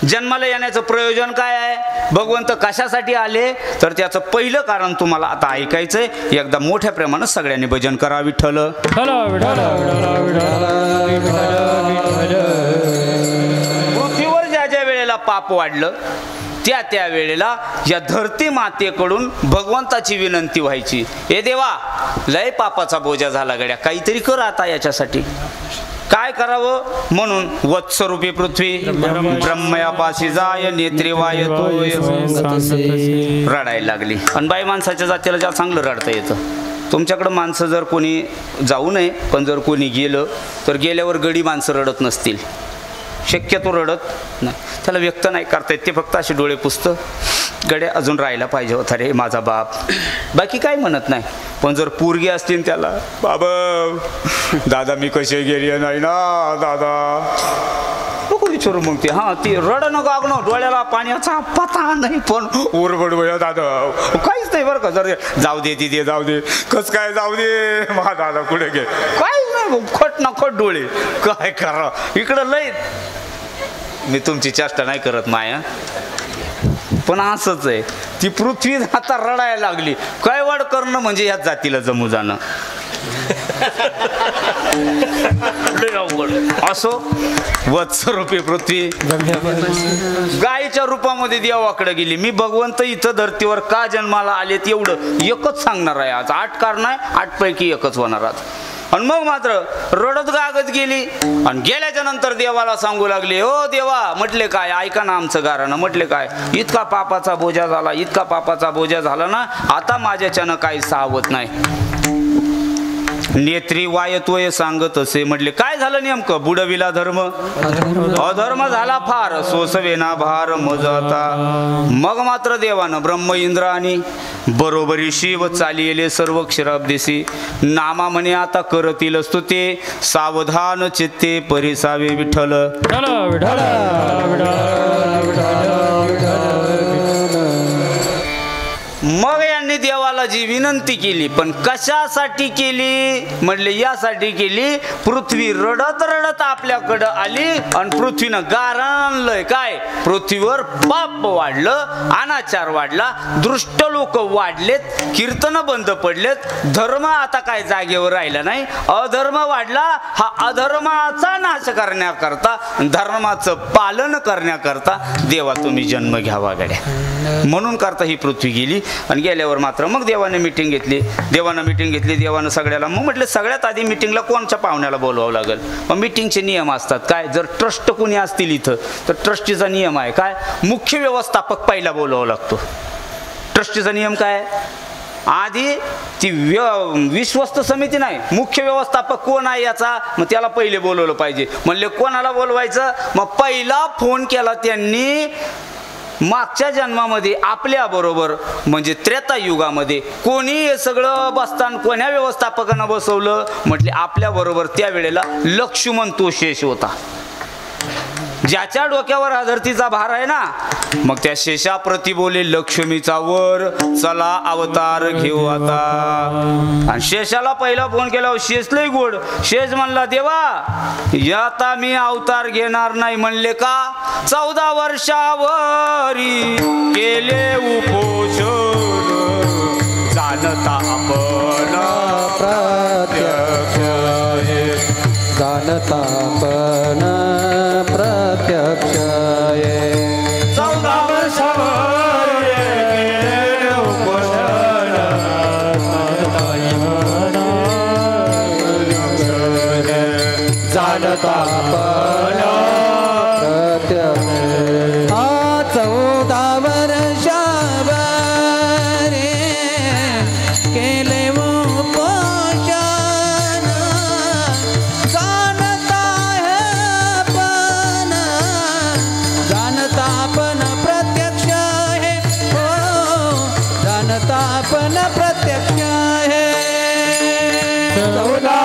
S2: जन्माला येण्याचं प्रयोजन काय आहे? भगवंत कशासाठी आले? तर त्याचं पहिलं कारण तुम्हाला आता ऐकायचंय. एकदा मोठ्या प्रमाणात सगळ्यांनी भजन करा. विठ्ठल पृथ्वीवर ज्या ज्या वेळेला पाप वाढलं त्या वेळेला या धरती मातेकडून भगवंताची विनंती व्हायची, हे देवा लय पापाचा बोजा झाला गड्या, काहीतरी कर आता याच्यासाठी. काय करावं? म्हणून वत्सरूपी पृथ्वी ब्रह्मयापाशी जाय नेत्रेवाय रडायला लागली. आणि बाई माणसाच्या जातीला ज्या चांगलं रडता येतं. तुमच्याकडं माणसं जर कोणी जाऊ नये, पण जर कोणी गेलं तर गेल्यावर गडी माणसं रडत नसतील, शक्यतो रडत नाही, त्याला व्यक्त नाही करता येत, ते फक्त असे डोळे पुसतं, गड्या अजून राहायला पाहिजे होता रे माझा बाप, बाकी काय म्हणत नाही. पण जर पोरगी असतील त्याला, बाबा दादा मी कसे गेली नाही ना दादा, नको विचारू मग ते, हां ती रड नको अगणं, डोळ्याला पाण्याचा पता नाही, पण ओरबड भया दादा काहीच नाही बरं का, जर जाऊ दे तिथे जाऊ दे, कस काय जाऊ दे मा दादा कुठे गे, काहीच नाही, खट ना खट डोळे, काय करा इकडं लय. मी तुमची चेष्टा नाही करत माया, पण असंच आहे, ती पृथ्वी आता रडायला लागली. काय वाढ करणं म्हणजे याच जातीला जमू जाणं. असो वत्सरूपी पृथ्वी गायीच्या रूपामध्ये देवाकडे गेली. मी भगवंत इथं धर्तीवर का जन्माला आलेत एवढं एकच सांगणार आहे आज. 8 कारण आहे, 8 पैकी एकच होणार आज. आणि मग मात्र रडत गागत गेली आणि गेल्याच्या नंतर देवाला सांगू लागले, ओ देवा, म्हटले काय, ऐका ना आमचं गारानं. म्हटले काय, इतका पापाचा बोजा झाला, इतका पापाचा बोजा झाला ना, आता माझ्याच्यानं काही सावत नाही. नेत्री वायत्वय सांगत असे. म्हटले काय झालं नेमकं? बुडविला धर्म, अधर्म झाला फार, सोसवेना भार मज आता. मग मात्र देवानं ब्रह्म इंद्र आणि बरोबरी शिव चालिले सर्व क्षीराब्देशी. नामा म्हणे आता करतील असतो ते, सावधान चित्ते परिसावे विठ्ठल. मग यांनी देवाला जी विनंती केली, पण कशासाठी केली? म्हणले यासाठी केली, पृथ्वी रडत रडत आपल्याकडं आली आणि पृथ्वीनं गारण आणलंय. काय? पृथ्वीवर पाप वाढलं, अनाचार वाढला, दुष्ट लोक वाढलेत, कीर्तन बंद पडलेत, धर्म आता काय जागेवर राहिला नाही, अधर्म वाढला. हा अधर्माचा नाश करण्याकरता, धर्माचं पालन करण्याकरता देवा तुम्ही जन्म घ्यावा गड्या, म्हणून करता ही पृथ्वी गेली. आणि गेल्यावर मात्र मग देवाने मिटिंग घेतली. देवानं सगळ्याला मग म्हटलं सगळ्यात आधी मिटिंगला कोणच्या पाहुण्याला बोलवावं लागेल. मग मिटिंगचे नियम असतात. काय? जर ट्रस्ट कोणी असतील इथं तर ट्रस्टीचा नियम आहे काय, मुख्य व्यवस्थापक पहिला बोलवावा लागतो. ट्रस्टीचा नियम काय? आधी ती विश्वस्त समिती नाही, मुख्य व्यवस्थापक कोण आहे याचा, मग त्याला पहिले बोलवलं पाहिजे. म्हणले कोणाला बोलवायचं? मग पहिला फोन केला त्यांनी मागच्या जन्मामध्ये आपल्या बरोबर म्हणजे त्रेतायुगामध्ये कोणी हे सगळं बसताना कोण्या व्यवस्थापकानं बसवलं? म्हटले आपल्या बरोबर त्यावेळेला लक्ष्मण तो शेष होता, ज्याच्या डोक्यावर हा धरतीचा भार आहे ना. मग त्या शेषाप्रती बोले लक्ष्मीचा वर, चला अवतार घेऊ आता. आणि शेषाला पहिला फोन केला, शेष लय गोड. शेष म्हणला देवा आता मी अवतार घेणार नाही. म्हणले का? 14 वर्षावरी केले उपोषण, जाणता आपण प्रत्यक्ष,
S4: जाणता आपण प्रत्यक्ष.
S2: 14 वर्षावर केले उपोषण,
S4: जाणता आपण प्रत्यक्ष. 14 वर्षावर केले उपोषण, जाणता आपण, जाणता आपण प्रत्यक्ष है, हो जाणता आपण प्रत्यक्ष है. 14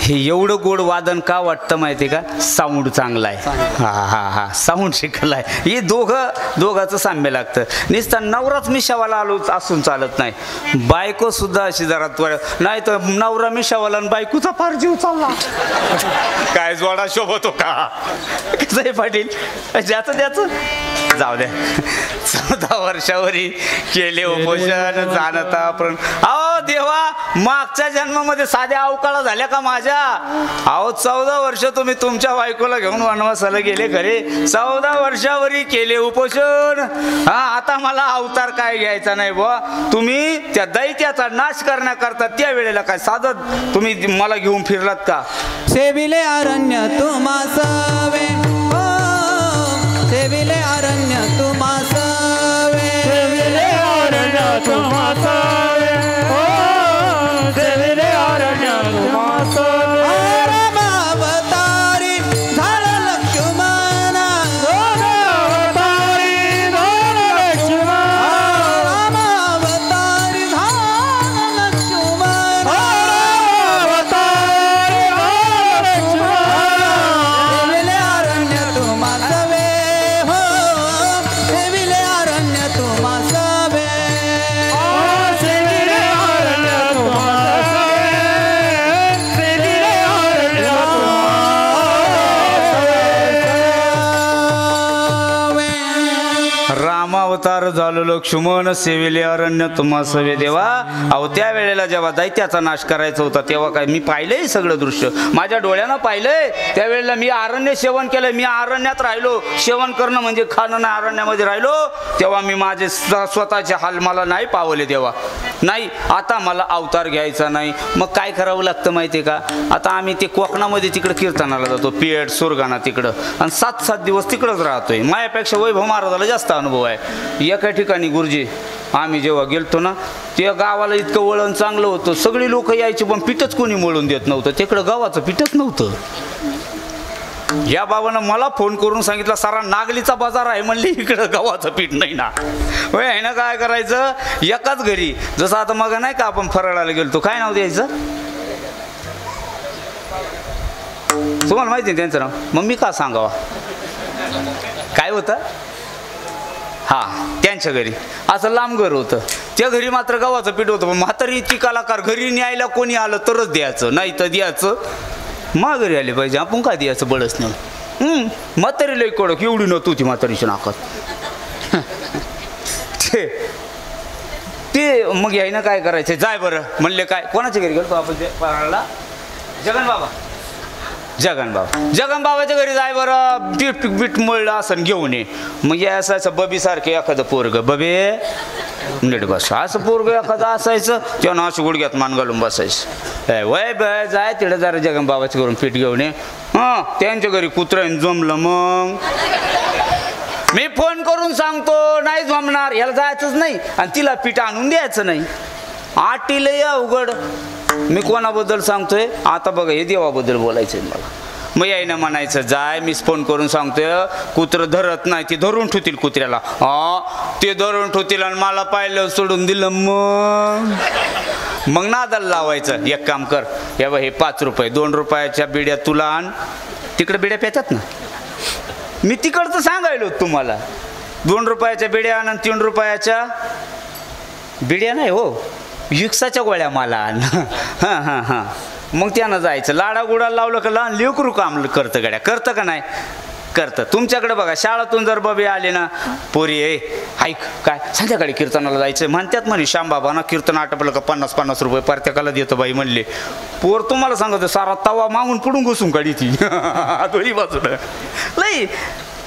S2: हे एवढं गोड वादन का वाटतं माहिती का? साऊंड चांगला आहे. हा साऊंड शिकलाय. हे दोघाचं साम्य लागतं. नुसता नवराच मिशावाला आलो असून चालत नाही, बायको सुद्धा अशी जरा नाही तर नवरा मिशावाला आणि बायकोचा फार जीव चालला. काय जोडा शोभतो का? कसं आहे पाटील, ज्याचं त्याचं जाऊ द्या. 14 वर्षावरी केले उपोषण, जाणता पण. अहो देवा, मागच्या जन्मामध्ये साध्या अवकाळा झाल्या का माझ्या? अहो 14 वर्ष तुम्ही तुमच्या बायकोला घेऊन वनवासाला गेले खरे, 14 वर्षावरी केले उपोषण. हा, आता मला अवतार काय घ्यायचा नाही बुवा. तुम्ही त्या दैत्याचा नाश करण्याकरता त्या वेळेला काय साधत तुम्ही मला घेऊन फिरलात का?
S4: सेविले अरण्य तुम्हा सवे, हो सेविले अरण्य तुम्हा सवे, सेविले अरण्य तुम्हा सवे, हो सेविले अरण्य तुम्हा सवे. रामावतारी झालं लक्ष्मण, रामावतारी झालं लक्ष्मण, रामावतारी झालं लक्ष्मण, रामावतारी झालं लक्ष्मण. सेविले
S2: लक्ष्मण सेविले अरण्य तुम्हा सवे देवा. अहो त्या वेळेला जेव्हा दैत्याचा नाश करायचा होता तेव्हा काय मी पाहिलंय सगळं दृश्य, माझ्या डोळ्यानं पाहिलंय. त्यावेळेला मी अरण्य सेवन केलंय, मी अरण्यात राहिलो. सेवन करणं म्हणजे खाणं ना, अरण्यामध्ये राहिलो. तेव्हा मी माझे स्वतःचे हाल मला नाही पावले देवा. नाही आता मला अवतार घ्यायचा नाही. मग काय करावं लागतं माहिती आहे का? आता आम्ही ते कोकणामध्ये तिकडं कीर्तनाला जातो, पेठ सुरगाणा तिकडं, आणि 7-7 दिवस तिकडंच राहतोय. माझ्यापेक्षा वैभव महाराजाला जास्त अनुभव आहे. एका ठिकाणी गुरुजी आम्ही जेव्हा गेलतो ना, त्या गावाला इतकं वळण चांगलं होतं, सगळी लोक यायची पण पीठच कोणी मळून देत नव्हतं. तिकडं गावाचं पीठच नव्हतं. या बाबानं मला फोन करून सांगितलं, सारा नागलीचा बाजार आहे म्हणले, इकडं गव्हाचं पीठ नाही ना. होय आहे ना. काय करायचं एकाच घरी, जसं आता मग नाही का आपण फराळाला गेलतो, काय नाव द्यायचं तुम्हाला माहिती आहे त्यांचं नाव, मग मी का सांगावा काय होतं. हां त्यांच्या घरी असं लांब घर होतं, त्या घरी मात्र गव्हाचं पीठ होतं. पण म्हातारी इतकी कलाकार, घरी न्यायला कोणी आलं तरच द्यायचं, नाही तर द्यायचं माघारी आले पाहिजे. आपण काय द्यायचं बळच नाही. म्हातारी लई कडक, एवढी नव्हती ती म्हातारीच्या नाकात. ते मग यायनं काय करायचं, जाय बरं म्हणले. काय कोणाच्या घरी गेलो आपण फराळाला? जगन बाबाच्या घरी जाय बरं, पीठ बीठ मळलं असं घेऊन ये. मग या असायचं बबी सारखे एखादं पोरग, बबे नीट बस, असं पोरग एखादं असायचं, तेव्हा अशी गुडघ्यात मान घालून बसायचं. वय बय जाय तिकडे जरा जगन बाबाच्या घरून पीठ घेऊन ये. हां त्यांच्या घरी कुत्र्याने जमलं. मग मी फोन करून सांगतो नाही जमणार, ह्याला जायचंच नाही आणि तिला पीठ आणून द्यायचं नाही. आटीला या उघड. मी कोणाबद्दल सांगतोय आता बघा, हे देवाबद्दल बोलायचंय मला. मग यायनं म्हणायचं, जाय मीच फोन करून सांगतोय, कुत्र धरत नाही, ते धरून ठेवतील कुत्र्याला. ते धरून ठेवतील आणि मला पाहिलं सोडून दिलं. मग नादाला लावायचं. एक काम कर, हे 5 रुपये 2 रुपयाच्या बिड्या तुला आण. तिकडे बिड्या प्यातात ना, मी तिकडचं सांगायलो तुम्हाला. 2 रुपयाच्या बिड्या आण, 3 रुपयाच्या बिड्या नाही हो, विक्साच्या गोळ्या मला आण. हां हां हां. मग त्यानं जायचं. लाडा गुडा लावलं का लहान लेकरू काम करतं गड्या, करतं का नाही करतं. तुमच्याकडे बघा, शाळेतून जर बबे आले ना, पोरी ऐक काय संध्याकाळी कीर्तनाला जायचं म्हणतात म्हणे, श्यामबाबांना कीर्तन आटपलं का 50-50 रुपये प्रत्येकाला देतो बाई म्हणले. पोर तुम्हाला सांगतो सारा तवा मागून पुढून घुसून काढी ती दोन्ही बाजूला. लई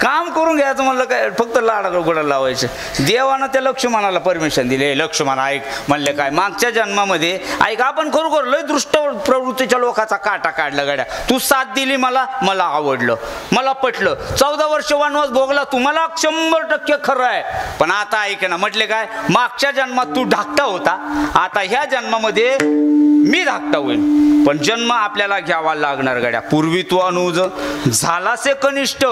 S2: काम करून घ्यायचं म्हणलं काय, फक्त लाडा गुडा लावायचं. देवानं त्या लक्ष्मणाला परमिशन दिले. लक्ष्मण ऐक म्हणले, काय मागच्या जन्मामध्ये ऐक आपण खरोखर लय दृष्ट प्रवृत्तीच्या लोकांचा काटा काढला गड्या. तू साथ दिली मला आवडलं, मला पटलं. 14 वर्ष वनवास भोगला तुम्हाला 100% खरं आहे. पण आता ऐक ना, म्हटले काय, मागच्या जन्मात तू धाकटा होता, आता ह्या जन्मामध्ये मी धाकटा होईल. पण जन्म आपल्याला घ्यावा लागणार गड्या. पूर्वी तू अनुज झालासे कनिष्ठ,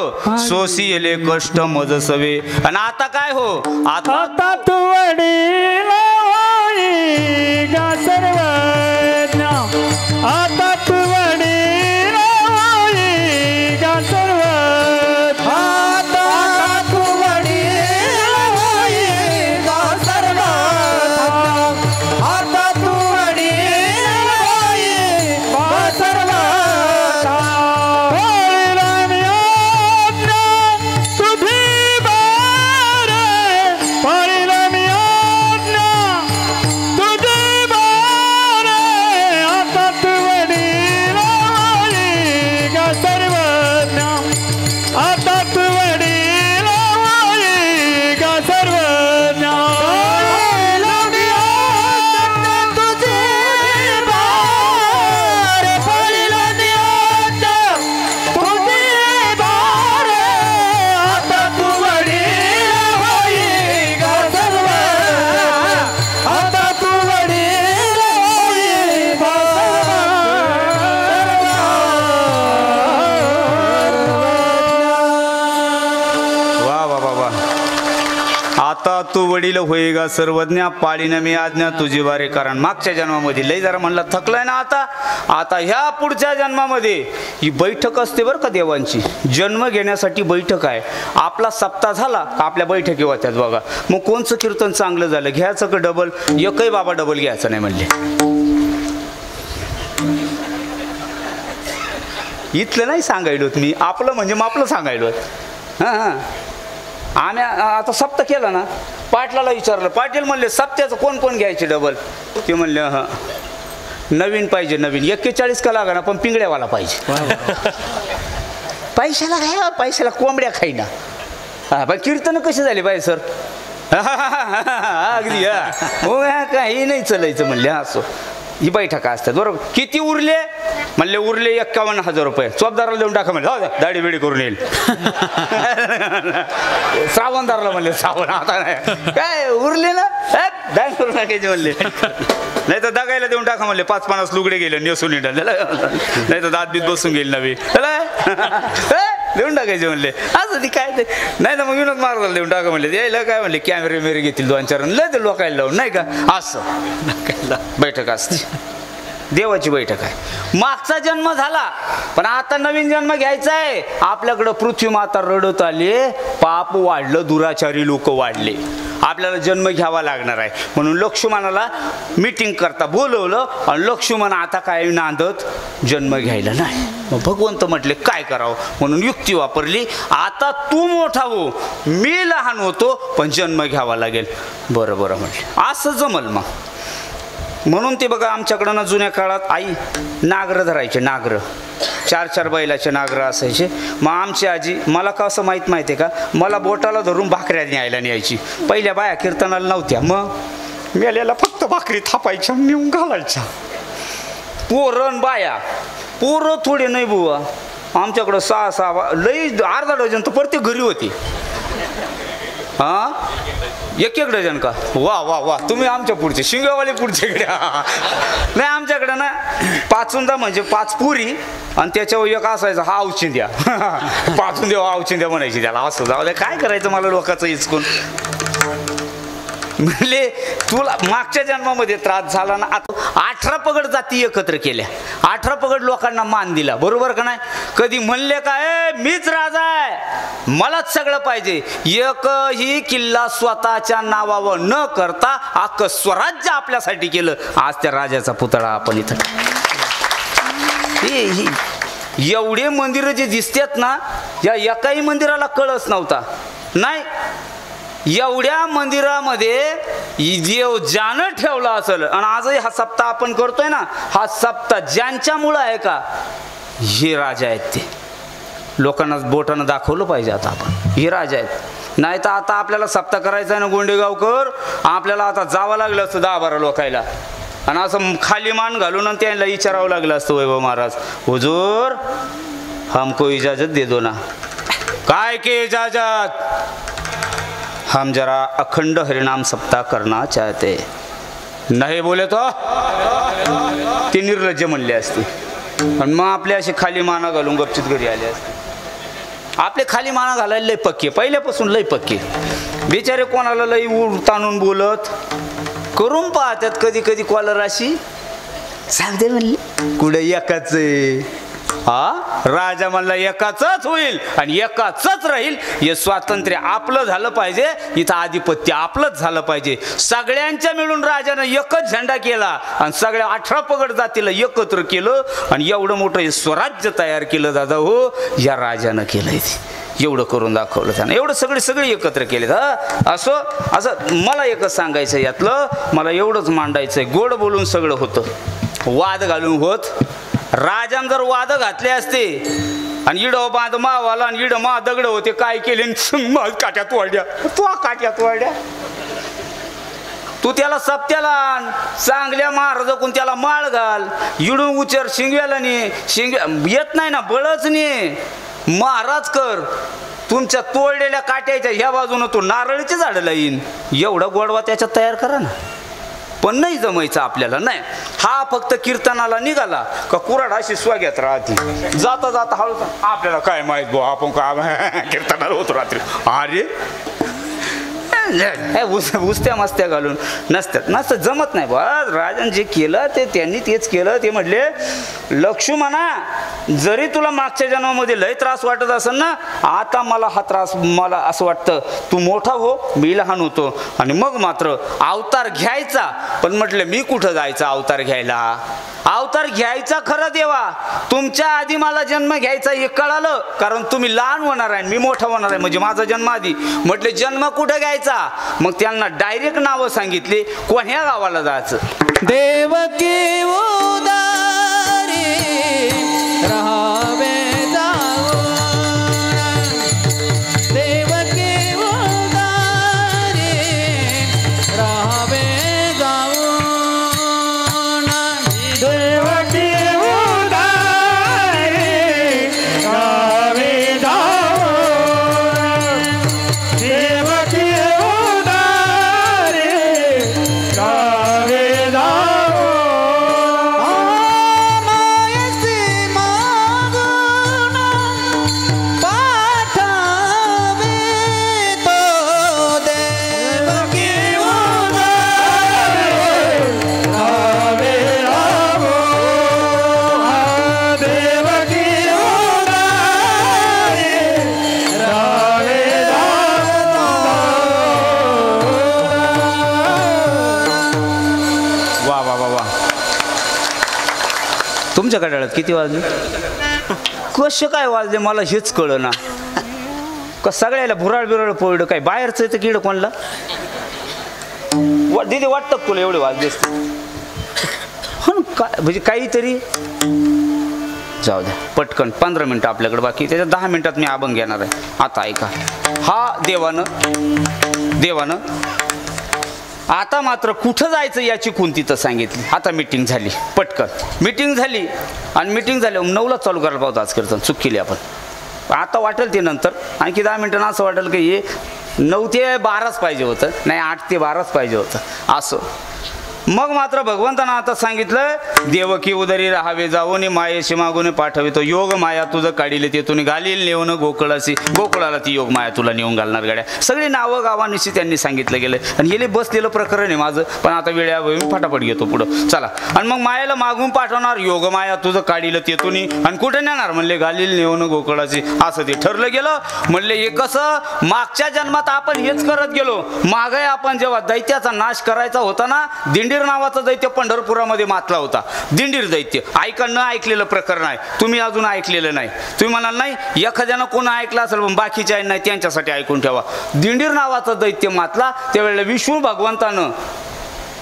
S2: सोसियले कष्ट मज सवे. आणि आता काय हो,
S3: आता तू वडील होई गा सर्वज्ञ, आता तू वडील होई गा सर्वज्ञ,
S4: आता तू वडील होई गा सर्वज्ञ, आता तू वडील होई गा सर्वज्ञ.
S2: आता तू वडील होईगा सर्वज्ञ, पाळीनं मी आज्ञा तुझी वारे. कारण मागच्या जन्मामध्ये लय जरा म्हणला थकलाय ना, आता ह्या पुढच्या जन्मामध्ये ही बैठक असते बरं का देवांची. जन्म घेण्यासाठी बैठक आहे. आपला सप्ताह झाला का आपल्या बैठकी होत्यात बघा. मग कोणचं कीर्तन चांगलं झालं घ्यायचं का डबल, एकही बाबा डबल घ्यायचं नाही म्हणले. इथलं नाही सांगायलोत मी, आपलं म्हणजे मग आपलं सांगायलोत. हां हां आम्ही आता सप्त केलं ना, पाटलाला विचारलं, पाटील म्हणले सप्त्याचं कोण कोण घ्यायचे डबल? ते म्हणले हां नवीन पाहिजे, नवीन 41 का लागा ना, पण पिंगळ्यावाला पाहिजे. पैशाला काय, पैशाला कोंबड्या खाईना. हा पण कीर्तन कशी झाली पाहिजे सर? अगदी हो काही नाही चालायचं म्हणले. असो ही बैठका असतात बरोबर. किती उरले म्हणले? उरले 51,000 रुपये. चोपदाराला देऊन टाका म्हणले, हो दाढी बिडी करून येईल. श्रावणदाराला म्हणले श्रावण आता नाही काय उरले ना बँक करून टाकायचे म्हणले. नाही तर दगायला देऊन टाका म्हणले, 5-50 लुगडे गेले नेसून इंडल, नाही तर दात बीत बसून गेले नवी देऊन टाकायचे म्हणले. असं ती काय ते नाही तर मग विनोद महाराजाला देऊन टाका म्हणले. यायला काय म्हणले कॅमेरे मेरे घेतील 2-4 लय ते लोकायला लावून नाही का. असं बैठक असते, देवाची बैठक आहे. मागचा जन्म झाला पण आता नवीन जन्म घ्यायचा आहे. आपल्याकडं पृथ्वी माता रडत आली, पाप वाढलं, दुराचारी लोक वाढले, आपल्याला जन्म घ्यावा लागणार आहे. म्हणून लक्ष्मणाला मीटिंग करता बोलवलं आणि लक्ष्मण आता काय नांदत जन्म घ्यायला नाही. मग भगवंत म्हटले काय करावं, म्हणून युक्ती वापरली. आता तू मोठा हो, मी लहान होतो, पण जन्म घ्यावा लागेल. बरं बरं म्हटले, असं जमल मग. म्हणून ते बघा आमच्याकडं ना जुन्या काळात आई नागरं धरायचे, नागरं 4-4 बैलाचे नागरं असायचे. मग आमची आजी, मला का असं माहीत आहे का, मला बोटाला धरून भाकऱ्या न्यायला न्यायची. पहिल्या बाया कीर्तनाला नव्हत्या, मग मेल्याला फक्त भाकरी थापायच्या नेऊन घालायच्या. पोरण बाया, पोरं थोडे नाही बुवा, आमच्याकडं 6-6 लई अर्धा डझन तर प्रत्येक घरी होती. हां 1-1 डझन का? वा वा वा, तुम्ही आमच्या पुढचे शिंगवाले पुढच्याकडे. नाही आमच्याकडं ना 5 म्हणजे 5 पुरी आणि त्याच्यावर एक असायचं हा औचिंद्या. 5 देवा औचिंद्या म्हणायची त्याला. असं जाऊ द्या काय करायचं मला लोकांचं हिचकून. म्हणले तुला मागच्या जन्मामध्ये त्रास झाला ना, आता 18 पगड जाती एकत्र केल्या, 18 पगड लोकांना मान दिला, बरोबर का नाही? कधी म्हणले काय मीच राजा आहे, मलाच सगळं पाहिजे. एकही किल्ला स्वतःच्या नावावर न करता अख्खं स्वराज्य आपल्यासाठी केलं. आज त्या राजाचा पुतळा आपण इथं. एवढे मंदिरं जे दिसतात ना, या एकाही मंदिराला कळस नव्हता नाही. एवढ्या मंदिरामध्ये देव ज्यानं ठेवला असेल. आणि आजही हा सप्ताह आपण करतोय ना, हा सप्ताह ज्यांच्यामुळं आहे का, हे राजा आहेत. ते लोकांना बोटानं दाखवलं पाहिजे आता आपण, हे राजा आहेत. नाही तर आता आपल्याला सप्ताह करायचा आहे ना गोंडेगावकर, आपल्याला आता जावं लागलं असतं 10-12 लोकायला आणि असं खाली मान घालून आणि त्यांना विचारावं लागलं असतं, वैभव महाराज हुजूर हमको इजाजत दे दो ना. काय के इजाजत? हम जरा अखंड हरिनाम सप्ताह करना चाहते. नाही बोले तो ते निर्लज्ज म्हणले असते आणि मग आपले असे खाली माना घालून गपचित घरी आले असते. आपले खाली माना घालायला लय पक्के, पहिल्यापासून लय पक्के. बिचारे कोणाला लय ताणून बोलत करून पाहतात. कधी कधी कॉलर अशी सांग दे म्हणले कुठे एकाच हा राजा म्हणला एकाच होईल आणि एकाच राहील. हे स्वातंत्र्य आपलं झालं पाहिजे, इथं आधिपत्य आपलंच झालं पाहिजे. सगळ्यांच्या मिळून राजानं एकच झेंडा केला आणि सगळ्या 18 पगड जातीला एकत्र केलं आणि एवढं मोठं हे स्वराज्य तयार केलं दादा. हो या राजानं केलंय, एवढं करून दाखवलं त्यानं, एवढं सगळे एकत्र केले. असं मला एकच सांगायचं यातलं, मला एवढंच मांडायचंय. गोड बोलून सगळं होतं, वाद घालून होत. राजान जर वाद घातले असते आणि इड बांध मावाला आणि इड मा दगड होते, काय केले काट्यात वाढल्या, तू काट्यात वाढल्या. तू त्याला सप्त्याला चांगल्या महाराजाकून त्याला माळ घाल, इडून उचर शिंगव्याला नाही, शिंगव्या येत नाही ना बळच नाही, महाराज कर. तुमच्या तोडलेल्या काट्याच्या ह्या बाजूनं तो नारळीच्या झाडाला येईन, एवढा गोडवा त्याच्यात तयार करा ना. पण नाही जमायचं आपल्याला. नाही हा फक्त कीर्तनाला निघाला का कुराड अशी स्वाग्यात राहते, जाता जाता हळू आपल्याला काय माहित भाऊ आपण काय कीर्तनाला होतो रात्री. अरे उस्त्या मस्त्या घालून नसतं जमत नाही बा. राजाने जे केलं ते त्यांनी तेच केलं. ते म्हटले लक्ष्मणा जरी तुला मागच्या जन्मामध्ये लय त्रास वाटत असेल ना, आता मला हा त्रास मला असं वाटतं तू मोठा हो मी लहान होतो आणि मग मात्र अवतार घ्यायचा. पण म्हटलं मी कुठं जायचं अवतार घ्यायला. अवतार घ्यायचा खरं देवा, तुमच्या आधी मला जन्म घ्यायचा हे कळालं, कारण तुम्ही लहान होणार आहे मी मोठा होणार आहे म्हणजे माझा जन्म आधी. म्हटले जन्म कुठं घ्यायचा. मग त्यांना डायरेक्ट नावं सांगितली कोण्या गावाला जायचं.
S4: देवकी उदारी राहावे जाऊन, देवकी उदारी राहावे जाऊन,
S3: देवकी उदारी राहावे जाऊन, देवकी उदारी राहावे जाऊन.
S4: मायसी मागून पाठावे तो देवकी
S3: राहावे जाऊन, देवकी उदारी राहावे
S2: वा वा वा वा. तुमच्या कडाळ्यात किती वाजले कसे काय वाजले मला हेच कळलं ना. का सगळ्याला भुराळ बिराळ पडलं काय बाहेरचं येतं किड कोणला. दीदी वाटतं का तुला एवढे वाजले असते. हो ना काय म्हणजे काहीतरी जाऊ द्या पटकन 15 मिनटं आपल्याकडे बाकी त्याच्यात 10 मिनिटात मी अभंग घेणार आहे. आता ऐका. हा देवानं आता मात्र कुठं जायचं याची कोणती तर सांगितली. आता मीटिंग झाली पटकन मीटिंग झाली आणि मीटिंग झाली 9ला चालू करायला पाहतो आज कीर्तन चूक केली आपण. आता वाटेल ते नंतर आणखी 10 मिनिटांना असं वाटेल की हे 9 ते 12च पाहिजे होतं नाही 8 ते 12च पाहिजे होतं असं. मग मात्र भगवंतानं आता सांगितलं देवकी उदरी राहावे जाऊन मायेशी मागून पाठवितो योग माया तुझं काढिले तेथून घालील नेऊन गोकुळाशी गोकुळाला ती योग माया तुला नेऊन घालणार गाड्या. सगळी नावं गावानिशी त्यांनी सांगितलं गेलं आणि हे बसलेलं प्रकरण आहे माझं. पण आता वेळा मी फटाफट घेतो पुढं चला. आणि मग मायाला मागून पाठवणार योग माया तुझं काढिलं तेथून आणि कुठे नेणार म्हणले घालील नेऊन गोकुळाशी. असं ते ठरलं गेलं. म्हणले हे कसं मागच्या जन्मात आपण हेच करत गेलो. मागे आपण जेव्हा दैत्याचा नाश करायचा होता ना दिंडीर नावाचा दैत्य पंढरपुरामध्ये मातला होता. दिंडीर दैत्य ऐका न ऐकलेलं प्रकरण आहे. तुम्ही अजून ऐकलेलं नाही. तुम्ही म्हणाल नाही एखाद्यानं कोण ऐकलं असेल पण बाकीच्या नाही त्यांच्यासाठी ऐकून ठेवा. दिंडीर नावाचा दैत्य मातला त्यावेळेला विष्णू भगवंतानं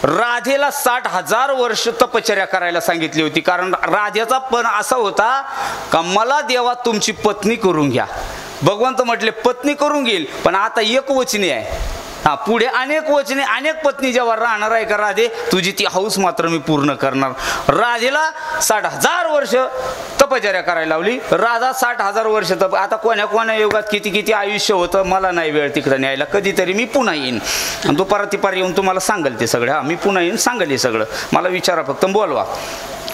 S2: राधेला 60,000 वर्ष तपश्चर्या करायला सांगितली होती. कारण राधेचा पण असा होता का मला देवा तुमची पत्नी करून घ्या. भगवंत म्हटले पत्नी करून घेईल पण आता एक वचनी आहे. हा पुढे अनेक वचने अनेक पत्नी जेव्हा राहणार आहे का राधे तुझी ती हौस मात्र मी पूर्ण करणार. राधेला 60,000 वर्ष तपश्चर्या करायला लावली. राधा 60,000 वर्ष आता कोण्या युगात किती आयुष्य होतं मला नाही वेळ तिकडं न्यायला. कधीतरी मी पुन्हा येईन आणि दुपारी येऊन तुम्हाला सांगेल ते सगळं. हा मी पुन्हा येईन सांगेल हे सगळं. मला विचारा फक्त बोलवा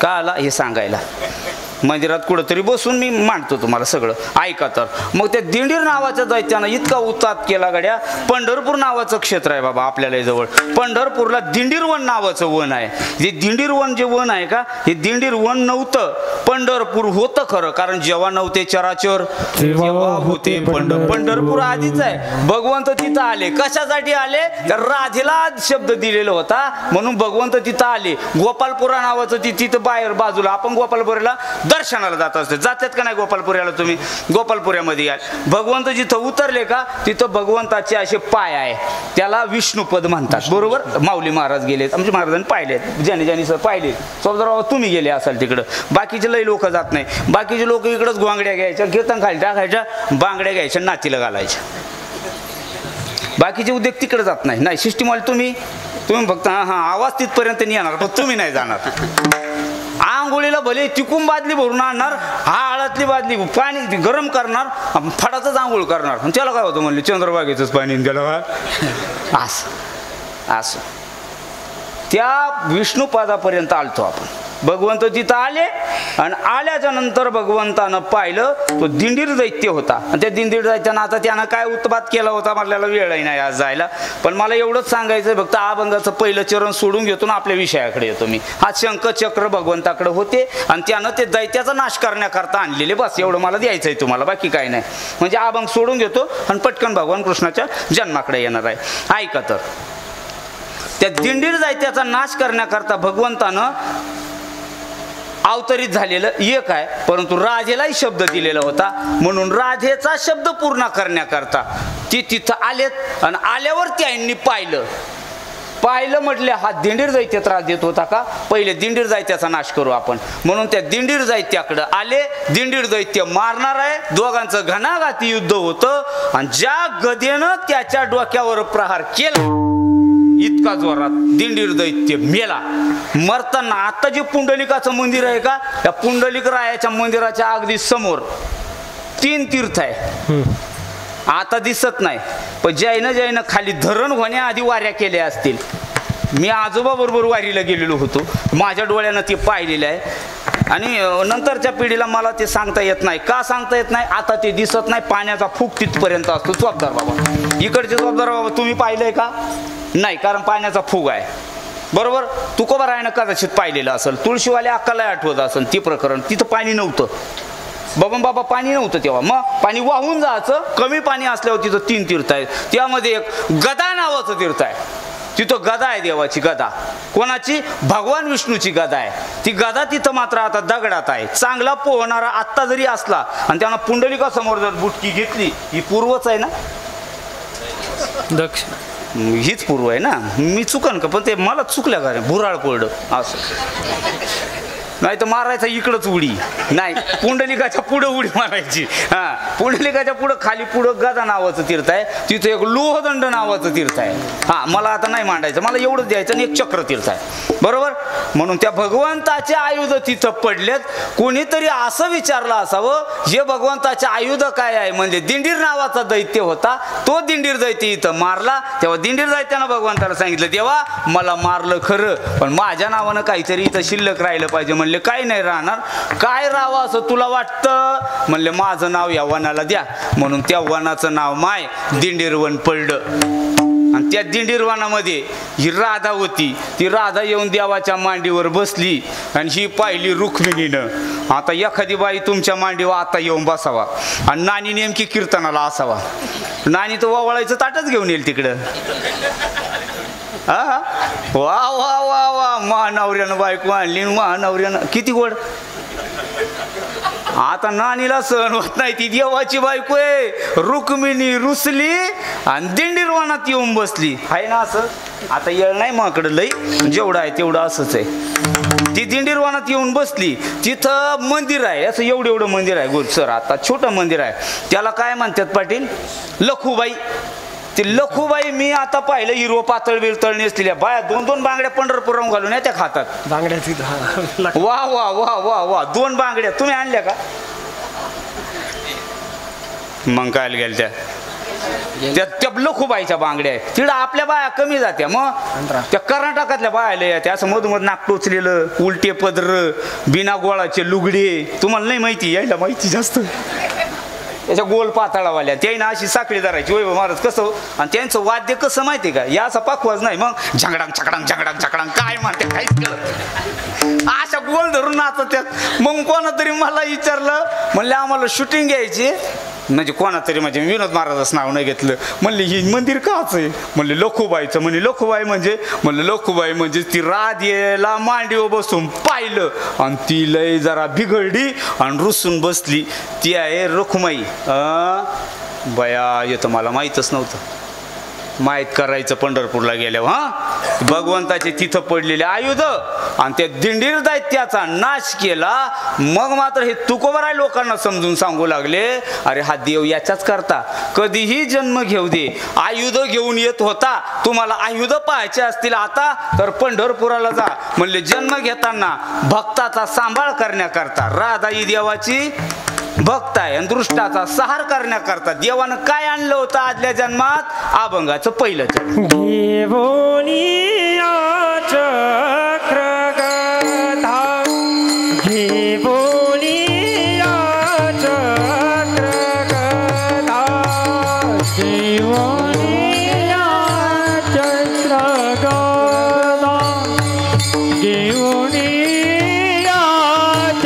S2: का आला हे सांगायला. मंदिरात कुठंतरी बसून मी मांडतो तुम्हाला सगळं ऐका. तर मग त्या दिंडीर नावाच्या दैत्यानं इतका उत्ताप केला गड्या. पंढरपूर नावाचं क्षेत्र आहे बाबा आपल्याला जवळ. पंढरपूरला दिंडीरवन नावाचं वन आहे. जे दिंडीरवन जे वन आहे का हे दिंडीर वन नव्हतं पंढरपूर होतं खरं. कारण जेव्हा नव्हते चराचर तेव्हा होते पंढरपूर आधीच आहे. भगवंत तिथं आले कशासाठी आले तर राधेला शब्द दिलेला होता म्हणून भगवंत तिथं आले. गोपालपुरा नावाचं तिथं बाहेर बाजूला आपण गोपालपुऱ्याला दर्शनाला जात असते. जातात का नाही गोपालपुऱ्याला तुम्ही. गोपालपुऱ्यामध्ये या भगवंत जिथं उतरले का तिथं भगवंताचे असे पाय आहे त्याला विष्णुपद म्हणतात बरोबर. माऊली महाराज गेले आमच्या महाराजांनी पाहिलेत ज्याने सर पाहिले. समजा तुम्ही गेले असाल तिकडं. बाकीचे लई लोक जात नाही. बाकीचे लोक इकडंच गोंगड्या घ्यायच्या कीर्तन खाली टाकायच्या बांगड्या घ्यायच्या नातीला घालायच्या. बाकीचे उद्योग तिकडे जात नाही सिस्टीमवाले तुम्ही फक्त आवाज तिथपर्यंत नाही येणार पण तुम्ही नाही जाणार. आंघोळीला भले तिकून बादली भरून आणणार आळातली बादली पाणी गरम करणार फडाचंच आंघोळ करणार. त्याला काय होतं म्हणले चंद्रभागेचंच पाणी त्याला असं त्या विष्णुपादापर्यंत आलतो आपण. भगवंत तिथं आले आणि आल्याच्या नंतर भगवंतानं पाहिलं तो दिंडीर दैत्य होता आणि त्या दिंडीर दैत्यानं आता त्यानं काय उत्पात केला होता आपल्याला वेळही नाही आज जायला, पण मला एवढंच सांगायचं फक्त अभंगाचं पहिलं चरण सोडून घेतो ना आपल्या विषयाकडे येतो मी. हा शंखचक्र भगवंताकडे होते आणि त्यानं ते दैत्याचा नाश करण्याकरता आणलेले, बस एवढं मला द्यायचं आहे तुम्हाला, बाकी काही नाही. म्हणजे अभंग सोडून घेतो आणि पटकन भगवान कृष्णाच्या जन्माकडे येणार आहे. ऐका तर, त्या दिंडीर दैत्याचा नाश करण्याकरता भगवंतानं अवतरित झालेलं एक आहे, परंतु राधेलाही शब्द दिलेला होता, म्हणून राधेचा शब्द पूर्ण करण्याकरता ती तिथं आलेत आणि आल्यावर त्यांनी पाहिलं म्हटले हा दिंडीर दैत्य त्रास देत होता का, पहिले दिंडीर दैत्याचा नाश करू आपण. म्हणून त्या दिंडीर दैत्याकडे आले. दिंडीर दैत्य मारणार आहे, दोघांचं घणाघाती युद्ध होतं आणि ज्या गदेनं त्याच्या डोक्यावर प्रहार केला इतका जोरात दिंडीर दैत्य मेला. मरताना आता जे पुंडलिकाचं मंदिर आहे का, त्या पुंडलिक रायाच्या मंदिराच्या अगदी समोर 3 तीर्थ आहे, आता दिसत नाही, पण जैन खाली धरण होण्याआधी वाऱ्या केल्या असतील. मी आजोबा बरोबर वारीला गेलेलो होतो, माझ्या डोळ्यानं ते पाहिलेलं आहे आणि नंतरच्या पिढीला मला ते सांगता येत नाही. का सांगता येत नाही, आता ते दिसत नाही, पाण्याचा फूक तिथपर्यंत असतो. चोपदार बाबा, इकडचे चोपदार बाबा तुम्ही पाहिलंय का? नाही, कारण पाण्याचा फूग आहे. बरोबर, तुकोबारायानं कदाचित पाहिलेलं असेल, तुळशीवाल्या अक्काला आठवत असेल ती प्रकरण. तिथं पाणी नव्हतं, बाबा पाणी नव्हतं तेव्हा, मग पाणी वाहून जायचं. कमी पाणी असल्यावर तिथं 3 तीर्थ आहेत. त्यामध्ये एक गदा नावाचं तीर्थ आहे, तिथं गदा आहे, देवाची गदा. कोणाची? भगवान विष्णूची गदा आहे. ती गदा तिथं मात्र आता दगडात आहे. चांगला पोहणारा आत्ता जरी असला आणि त्यानं पुंडलिकासमोर जर बुटकी घेतली, ही पूर्वच आहे ना,
S3: दक्ष
S2: हीच पूर्व आहे ना, मी चुकन का, पण ते मला चुकल्या का भुराळ पडलं असं. नाही तर मारायचा इकडंच उडी, नाही पुंडलिकाच्या पुढं उडी मारायची. हा, पुंडलिकाच्या पुढं खाली पुढं गदा नावाचं तीर्थ आहे, तिथं एक लोहदंड नावाचं तीर्थ आहे. हा, मला आता नाही मांडायचं, मला एवढंच द्यायचं आणि एक चक्र तीर्थ आहे. बरोबर, म्हणून त्या भगवंताचे आयुध तिथं पडलेत. कोणीतरी असं विचारलं असावं, हे भगवंताचे आयुध काय आहे, म्हणजे दिंडीर नावाचा दैत्य होता, तो दिंडीर दैत्य इथं मारला. तेव्हा दिंडीर दैत्यानं भगवंताला सांगितलं, देवा मला मारलं खरं, पण माझ्या नावानं काहीतरी इथं शिल्लक राहिलं पाहिजे. म्हणले काही नाही राहणार. काय राहावं असं तुला वाटतं? म्हणले माझं नाव या वनाला द्या. म्हणून त्या वनाचं नाव माय दिंडीरवन पडलं. आणि त्या दिंडीरवनामध्ये ही राधा होती. ती राधा येऊन देवाच्या मांडीवर बसली आणि ही पाहिली रुक्मिणीनं. आता एखादी बाई तुमच्या मांडीवर आता येऊन बसावा आणि नानी नेमकी कीर्तनाला असावा. नानी तर वावळायचं ताटच घेऊन येईल तिकडं. हा, वा वा वा वा, महानवऱ्यानं बायको आणली, महानवऱ्यानं किती गोड. आता नानीला सहन होत नाही, ती देवाची बायको आहे. रुक्मिणी रुसली आणि दिंडीरवनात येऊन बसली. आहे ना असं? आता येळ नाही माकडं लई, जेवढं आहे तेवढं असंच आहे. ती दिंडीरवनात येऊन बसली. तिथं मंदिर आहे, असं एवढं मंदिर आहे गोरसर, आता छोटं मंदिर आहे. त्याला काय म्हणतात पाटील? लखुबाई. ती लखुबाई मी आता पाहिलं, हिरवं पातळ बिरतळ नेसलेल्या बाया 2-2 बांगड्या पंढरपुराहून घालून त्या खातात.
S3: बांगड्याची
S2: वा वा वा वा वा, 2 बांगड्या तुम्ही आणल्या का? मग काय गेल्या त्या लखुबाईच्या बांगड्या आहेत. तिकडं आपल्या बाया कमी जात्या, मग त्या कर्नाटकातल्या बायाला येत्या. असं मधोमध नाक टोचलेलं, उलटे पदर, बिना गोळाचे लुगडे. तुम्हाला नाही माहिती, यायला माहिती जास्त. त्याच्या गोल पाताळावाल्या त्याईनं अशी साखळी धरायची. वय महाराज कसं, आणि त्यांचं वाद्य कसं माहिती का, या असा पाखवाज नाही, मग झंगडांग छकडांग झंगडांग छकडांग काय म्हणते काहीच केलं, अशा गोल धरून नाचत त्यात. मग कोणातरी मला विचारलं, म्हणले आम्हाला शूटिंग घ्यायची, म्हणजे कोणातरी म्हणजे विनोद महाराजाचं नाव नाही घेतलं. म्हणले ही मंदिर काच आहे? म्हणले लखुबाईचं. म्हणजे लखुबाई म्हणजे? म्हणलं लखुबाई म्हणजे ती राधेला मांडीवर बसून पाहिलं आणि ती लय जरा बिघडली आणि रुसून बसली. ती आहे रुक्माई. बया, येतं मला माहीतच नव्हतं. माहीत करायचं पंढरपूरला गेल्यावर. हा, भगवंताचे तिथं पडलेले आयुध आणि त्या दिंडीर दैत्याचा नाश केला. मग मात्र हे तुकोबाराय लोकांना समजून सांगू लागले, अरे हा देव याच्याच करता कधीही जन्म घेऊ दे, आयुध घेऊन येत होता. तुम्हाला आयुध पाहायचे असतील आता तर पंढरपुराला जा. म्हणले जन्म घेताना भक्ताचा सांभाळ करण्याकरता राधा ही देवाची भक्त आहे आणि दृष्टाचा सहार करण्याकरता देवानं काय आणलं होतं आदल्या जन्मात? अभंगाचं पहिलं चरण.
S3: घेऊनिया चक्र गदा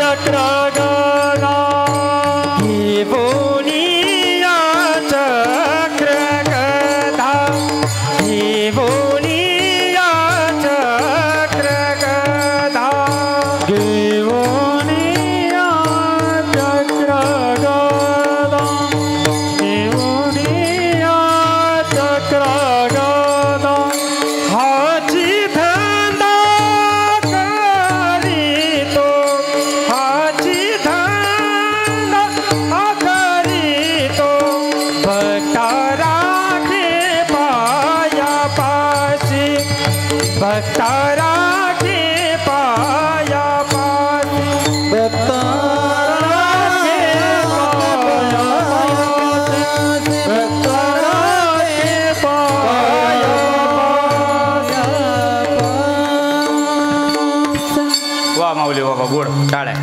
S3: चक्र गदा बोलिया चक्र गदा बोलिया चक्र गदा बोलिया चक्र गदा बोलिया चक्र गदा हाची धंदा करी तो हाची धंदा करी तो भक्ता राखे पाया पाशी भक्ता राखे पाया पाशी
S4: भक्ता
S3: राखे पाया पाशी भक्ता राखे पाया
S2: वा माऊली बाबा गोड टाळ्या.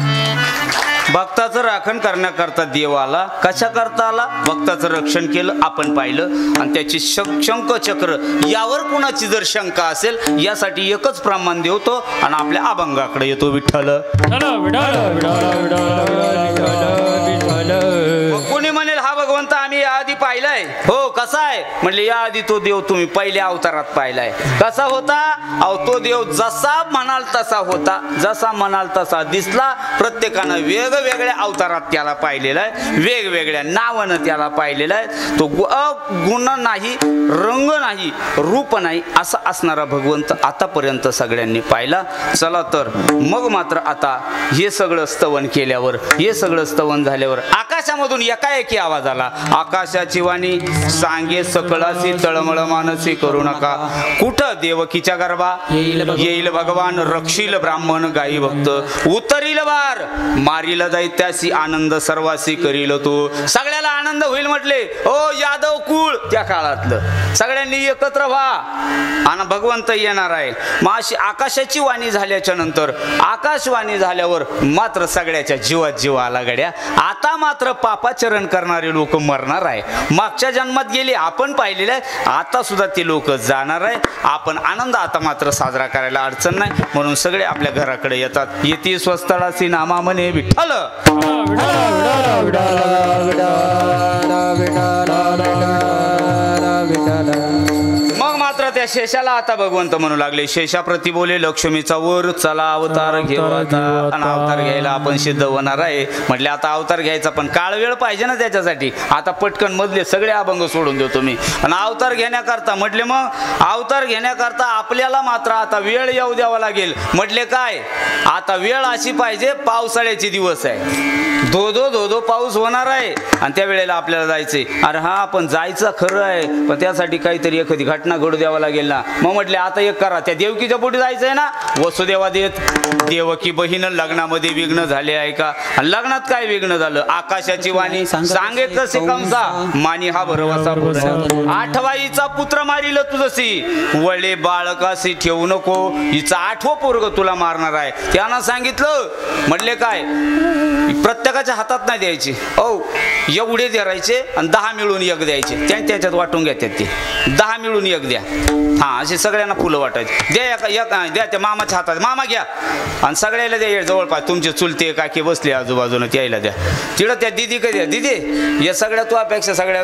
S2: भक्ताचं राखण करण्याकरता देव आला. कशा करता आला? भक्ताचं रक्षण केलं, आपण पाहिलं. आणि त्याची शंख चक्र यावर कुणाची जर शंका असेल यासाठी एकच प्रमाण देवतो आणि आपल्या अभंगाकडे येतो. विठ्ठल कोणी म्हणेल हा भगवंत आम्ही याआधी पाहिलाय. हो कसा आहे म्हणले, याआधी तो देव तुम्ही पहिल्या अवतारात पाहिलाय. कसा होता? अहो तो देव जसा म्हणाल तसा होता, जसा म्हणाल तसा दिसला. प्रत्येकानं वेगवेगळ्या अवतारात त्याला पाहिलेला आहे, वेगवेगळ्या नावानं त्याला पाहिलेला आहे. तो गुण नाही, रंग नाही, रूप नाही असा असणारा भगवंत आतापर्यंत सगळ्यांनी पाहिला. चला तर मग मात्र आता हे सगळं स्तवन केल्यावर, हे सगळं स्तवन झाल्यावर आकाशामधून एकाएकी आवाज आला. आकाशाची वाणी सांगे सकळासी तळमळ मानसी करू नका. कुठं देवकीच्या गर्भा येईल भगवान, रक्षील ब्राह्मण गाई भक्त. उतरील वार मारील दैत्यासी आनंद सर्वासी करील तो. सगळ्याला आनंद होईल म्हटले. ओ यादव कुळ त्या काळातलं सगळ्यांनी एकत्र व्हा आणि भगवंत येणार आहे. मग अशी आकाशाची वाणी झाल्याच्या नंतर, आकाशवाणी झाल्यावर मात्र सगळ्याच्या जीवात जीव आला गड्या. आता मात्र पापाचरण करणारे लोक मरणार आहे. मागच्या जन्मात गेले आपण पाहिलेले आहे, आता सुद्धा ते लोक जाणार आहे. आपण आनंद आता मात्र साजरा करायला अडचण नाही. म्हणून सगळे आपल्या घराकडे येतात. येती स्वस्थळासी नामा म्हणे विठ्ठल. मग मात्र त्या शेषाला आता भगवंत म्हणू लागले. शेषाप्रती बोले लक्ष्मीचा वर चला अवतार घेऊ आता. आणि अवतार घ्यायला आपण सिद्ध होणार आहे. म्हटले आता अवतार घ्यायचा पण काळ वेळ पाहिजे ना त्याच्यासाठी. आता पटकन मधले सगळे अभंग सोडून देतो मी. आणि अवतार घेण्याकरता म्हटले, मग अवतार घेण्याकरता आपल्याला मात्र आता वेळ येऊ द्यावा लागेल. म्हटले काय? आता वेळ अशी पाहिजे, पावसाळ्याचे दिवस आहे, धो धो पाऊस होणार आहे आणि त्या वेळेला आपल्याला जायचंय. अरे हा आपण जायचं खरं आहे, पण त्यासाठी काहीतरी एखादी घटना घडू द्यावा लागेल ना. मग म्हटले आता एक करा, त्या देवकीच्या पोटी जायचंय ना. वसुदेवा देत देवकी बहीण लग्नामध्ये विघ्न झाले आहे का? लग्नात काय विघ्न झालं? आकाशाची वाणी सांगे कसे कंसा मानी हा भरवसा. आठवाईचा पुत्र मारिल तुझसी, वळे बाळकाशी ठेवू नको. हिचा 8वं पोरग तुला मारणार आहे. त्यानं सांगितलं. म्हटले काय? प्रत्येकाच्या हातात नाही द्यायचे. ओ एवढे धरायचे आणि 10 मिळून एक द्यायचे. त्याच्यात वाटून घेतात ते. 10 मिळून एक द्या. हा असे सगळ्यांना फुलं वाटायचे. द्या द्या त्या मामाच्या हातात. मामा घ्या आणि सगळ्याला द्या. जवळपास तुमचे चुलते काकी बसले आजूबाजूला त्याला द्या. तिकडं त्या दिदी काय द्या. दिदी या सगळ्या तुझ्यापेक्षा सगळ्या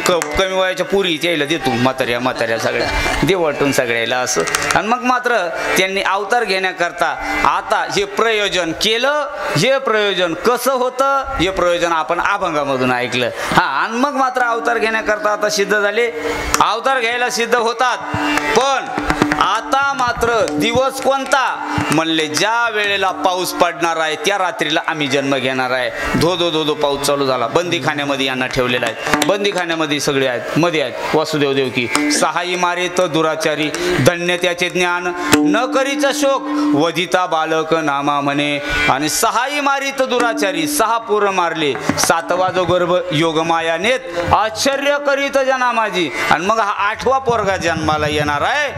S2: कमी वयाच्या पुरी त्याला दे तू. म्हाताऱ्या सगळ्या दे वाटून सगळ्याला असं. आणि मग मात्र त्यांनी अवतार घेण्याकरता आता हे प्रयोजन केलं. हे प्रयोजन कसं होतं हे प्रयोजन आपण अभंगामधून ऐकलं. हा आणि मग मात्र अवतार घेण्याकरता आता सिद्ध झाले. अवतार घ्यायला सिद्ध होतात. पण आता मात्र दिवस कोणता म्हणले, ज्या वेळेला पाऊस पडणार आहे त्या रात्रीला आम्ही जन्म घेणार आहे. धो पाऊस चालू झाला. बंदीखान्यामध्ये यांना ठेवलेला आहे. बंदीखान्यामध्ये सगळे आहेत. मध्ये आहेत वासुदेव देवकी. सहाई मारे तर दुराचारी, धन्य त्याचे ज्ञान न करीचा शोक, वधिता बालक नामा म्हणे. आणि सहाई मारी तर दुराचारी, 6 पोरं मारले. 7वा जो गर्भ योगमाया नेत, आश्चर्य करीत जना माझी. आणि मग हा 8वा पोरगा जन्माला येणार आहे.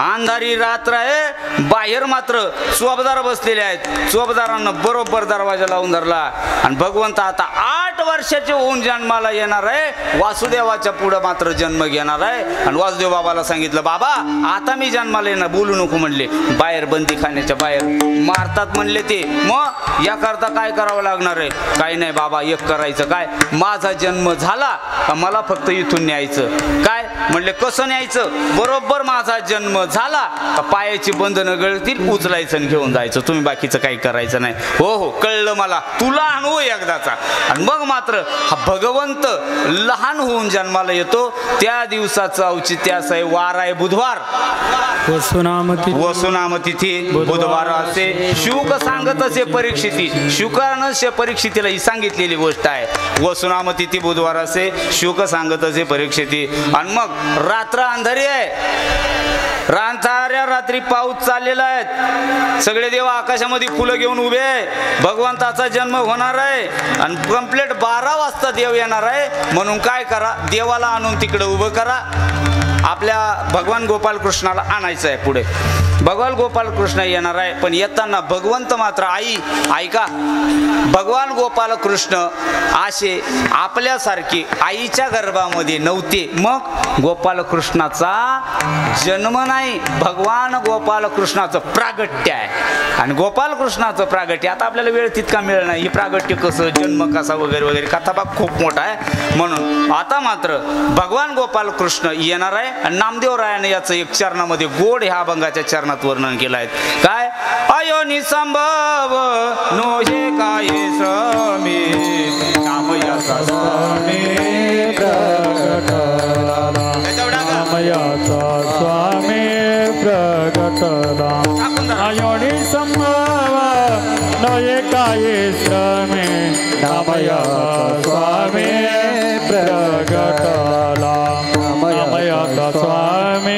S2: अंधारी रात्र आहे. बाहेर मात्र चोपदार बसलेले आहेत. चोपदारांना बरोबर दरवाजा लावून धरला. आणि भगवंत आता 8 8 वर्षाचे होऊन जन्माला येणार आहे, वासुदेवाच्या पुढे मात्र जन्म घेणार आहे. आणि वासुदेव बाबाला सांगितलं, बाबा आता मी जन्माला येणार, बोलू नको म्हणले. बाहेर बंदीखान्याच्या बाहेर मारतात म्हणले ते. मग याकरता काय करावं लागणार आहे? काही नाही बाबा, एक करायचं काय, माझा जन्म झाला का मला फक्त इथून न्यायचं. काय म्हणले, कसं न्यायचं? बरोबर माझा जन्म झाला का पायाची बंधनं गळतील, उचलायचं आणि घेऊन जायचं, तुम्ही बाकीचं काही करायचं नाही. हो हो कळलं मला, तुला आणू एकदाचा. आणि मग मात्र हा भगवंत लहान होऊन जन्माला येतो. त्या दिवसाचं औचित्य असं आहे, वार आहे बुधवार, वसुनाम तिथी बुधवार असे. शुक सांगत असे परीक्षिती, शुकानं परीक्षितीला ही सांगितलेली गोष्ट आहे. वसुनाम तिथी बुधवार असे, शुक सांगत असे परीक्षिती. आणि मग रात्र अंधारी आहे, रांधाऱ्या रात्री पाऊस चाललेला आहे, सगळे देव आकाशामध्ये फुलं घेऊन उभे आहे. भगवंताचा जन्म होणार आहे आणि कंप्लीट 12 वाजता देव येणार आहे. म्हणून काय करा, देवाला आणून तिकडे उभं करा. आपल्या भगवान गोपाल कृष्णाला आणायचं आहे पुढे. भगवान गोपाल कृष्ण येणार आहे, पण येताना भगवंत मात्र ऐका, भगवान गोपाल कृष्ण असे आपल्यासारखे आईच्या गर्भामध्ये नव्हते. मग गोपाल कृष्णाचा जन्म नाही, भगवान गोपाल कृष्णाचं प्रागट्य आहे. आणि गोपाल कृष्णाचं प्रागट्य आता आपल्याला वेळ तितका मिळणार नाही. हे प्रागट्य कसं, जन्म कसा वगैरे वगैरे कथाभाग खूप मोठा आहे. म्हणून आता मात्र भगवान गोपाल कृष्ण येणार आहे. आणि नामदेव रायाने याचं एक चरणामध्ये गोड ह्या अभंगाच्या चरणात वर्णन केलं आहे. काय, अयोनी संभव नो हे काय श्रमी नामयाचा स्वामी
S3: प्रगटला, नामयाचा स्वामी प्रगटला. अयोनी संभव नये काय श्रमे नामयाचा स्वामी प्रगटला, नामयाचा स्वामी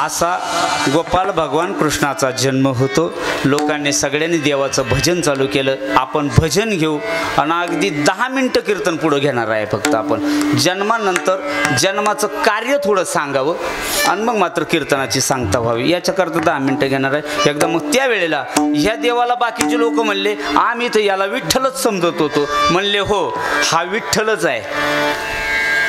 S2: असा गोपाल भगवान कृष्णाचा जन्म होतो. लोकांनी सगळ्यांनी देवाचं भजन चालू केलं. आपण भजन घेऊ आणि अगदी 10 मिनिटं कीर्तन पुढं घेणार आहे. फक्त आपण जन्मानंतर जन्माचं कार्य थोडं सांगावं आणि मग मात्र कीर्तनाची सांगता व्हावी, याच्याकरता 10 मिनिटं घेणार आहे. एकदा मग त्यावेळेला ह्या देवाला बाकीचे लोक म्हणले, आम्ही तर याला विठ्ठलच समजत होतो. म्हणले हो, हा विठ्ठलच आहे,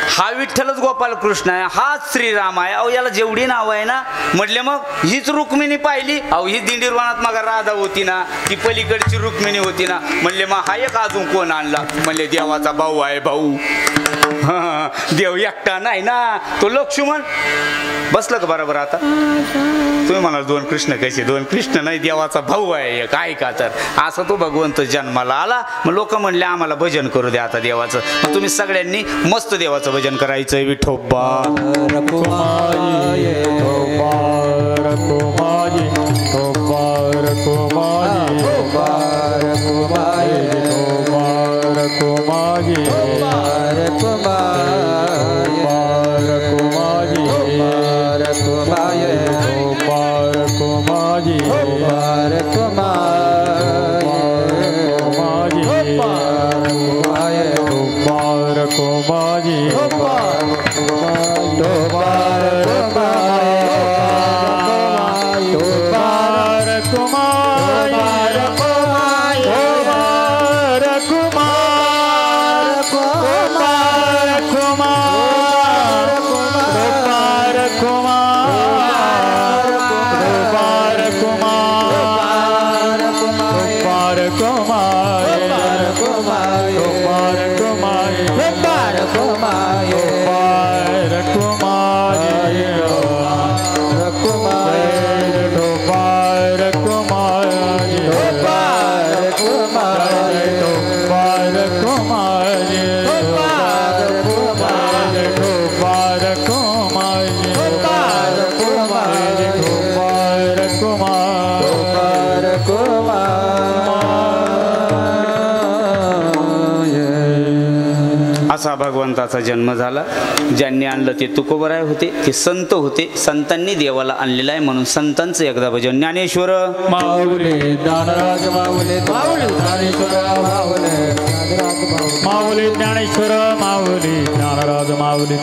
S2: हा विठ्ठलच गोपाल कृष्ण आहे, हाच श्रीराम आहे. अहो याला जेवढी नाव आहे ना, म्हटले मग हीच रुक्मिणी पाहिली. अहो ही दिंडीरवनात मग राधा होती ना, ती पलीकडची रुक्मिणी होती ना. म्हणले मग हा एक अजून कोण आणला? म्हणले देवाचा भाऊ आहे. भाऊ देव एकटा नाही ना, तो लक्ष्मण. बसलं का बरोबर? आता तुम्ही म्हणाल 2 कृष्ण कसे? 2 कृष्ण नाही, देवाचा भाऊ आहे. काय का तर असं तो भगवंत जन्माला आला. मग लोक म्हणले आम्हाला भजन करू द्या आता देवाचं. मग तुम्ही सगळ्यांनी मस्त देवाचं भजन करायचंय. विठोबा
S3: रकुमारी कुमार
S4: कुमार
S3: कुमार
S4: कुमार कुमार
S2: असा भगवंताचा जन्म झाला. ज्यांनी आणलं ते तुकोबराय होते, ते संत होते. संतांनी देवाला आणलेला आहे म्हणून संतांचं एकदा भजन. ज्ञानेश्वर
S3: माऊली ज्ञानराज माऊली माऊली ज्ञानेश्वर माऊली ज्ञानेश्वर माऊली ज्ञानराज माऊली.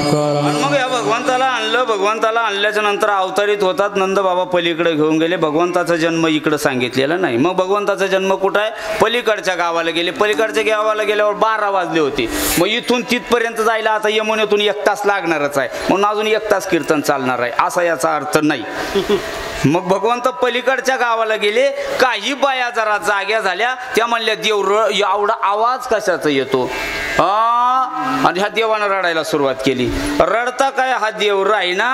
S2: मग या भगवंताला आणलं. भगवंताला आणल्याच्या नंतर अवतरित होतात. नंद बाबा पलीकडे घेऊन गेले. भगवंताचा जन्म इकडं सांगितलेला नाही. मग भगवंताचा जन्म कुठं आहे? पलीकडच्या गावाला गेले. पलीकडच्या गावाला गेल्यावर 12 वाजले होते. मग इथून तिथपर्यंत जायला आता यमुनेतून 1 तास लागणारच आहे. म्हणून अजून 1 तास कीर्तन चालणार आहे असा याचा अर्थ नाही. मग भगवंत पलीकडच्या गावाला गेले. काही बाया जरा जाग्या झाल्या. त्या म्हणल्या देव एवढा आवाज कशाचा येतो? आणि ह्या देवानं रडायला सुरुवात केली. रडता काय हा देव राहीना.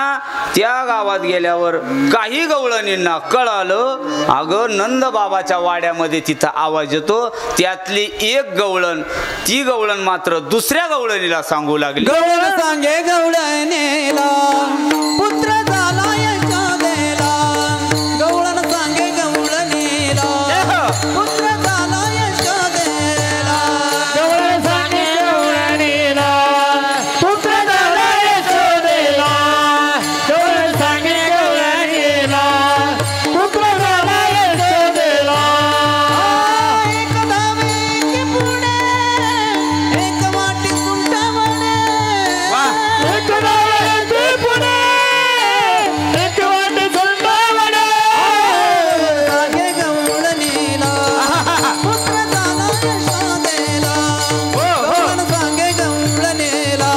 S2: त्या गावात गेल्यावर काही गवळणींना कळालं, अगं नंद बाबाच्या वाड्यामध्ये तिथं आवाज येतो. त्यातली एक गवळण, ती गवळण मात्र दुसऱ्या गवळणीला सांगू लागली,
S4: गवळण सांगे गवळणीला पुत्र झाला यशोदेला. गवळण सांगे गवळणीला पुत्र झाला यशोदेला.
S3: गवळण सांगे गवळणीला पुत्र झाला यशोदेला. गवळण सांगे गवळणीला पुत्र झाला यशोदेला.
S4: एक धावे की पुढे एक वाटी सुंटावणे.
S3: एक नावाचे पुणे एक वाट सुंदरवणे.
S4: सांगे गवळणीला पुत्र झाला यशोदेला. गवळण सांगे गवळणीला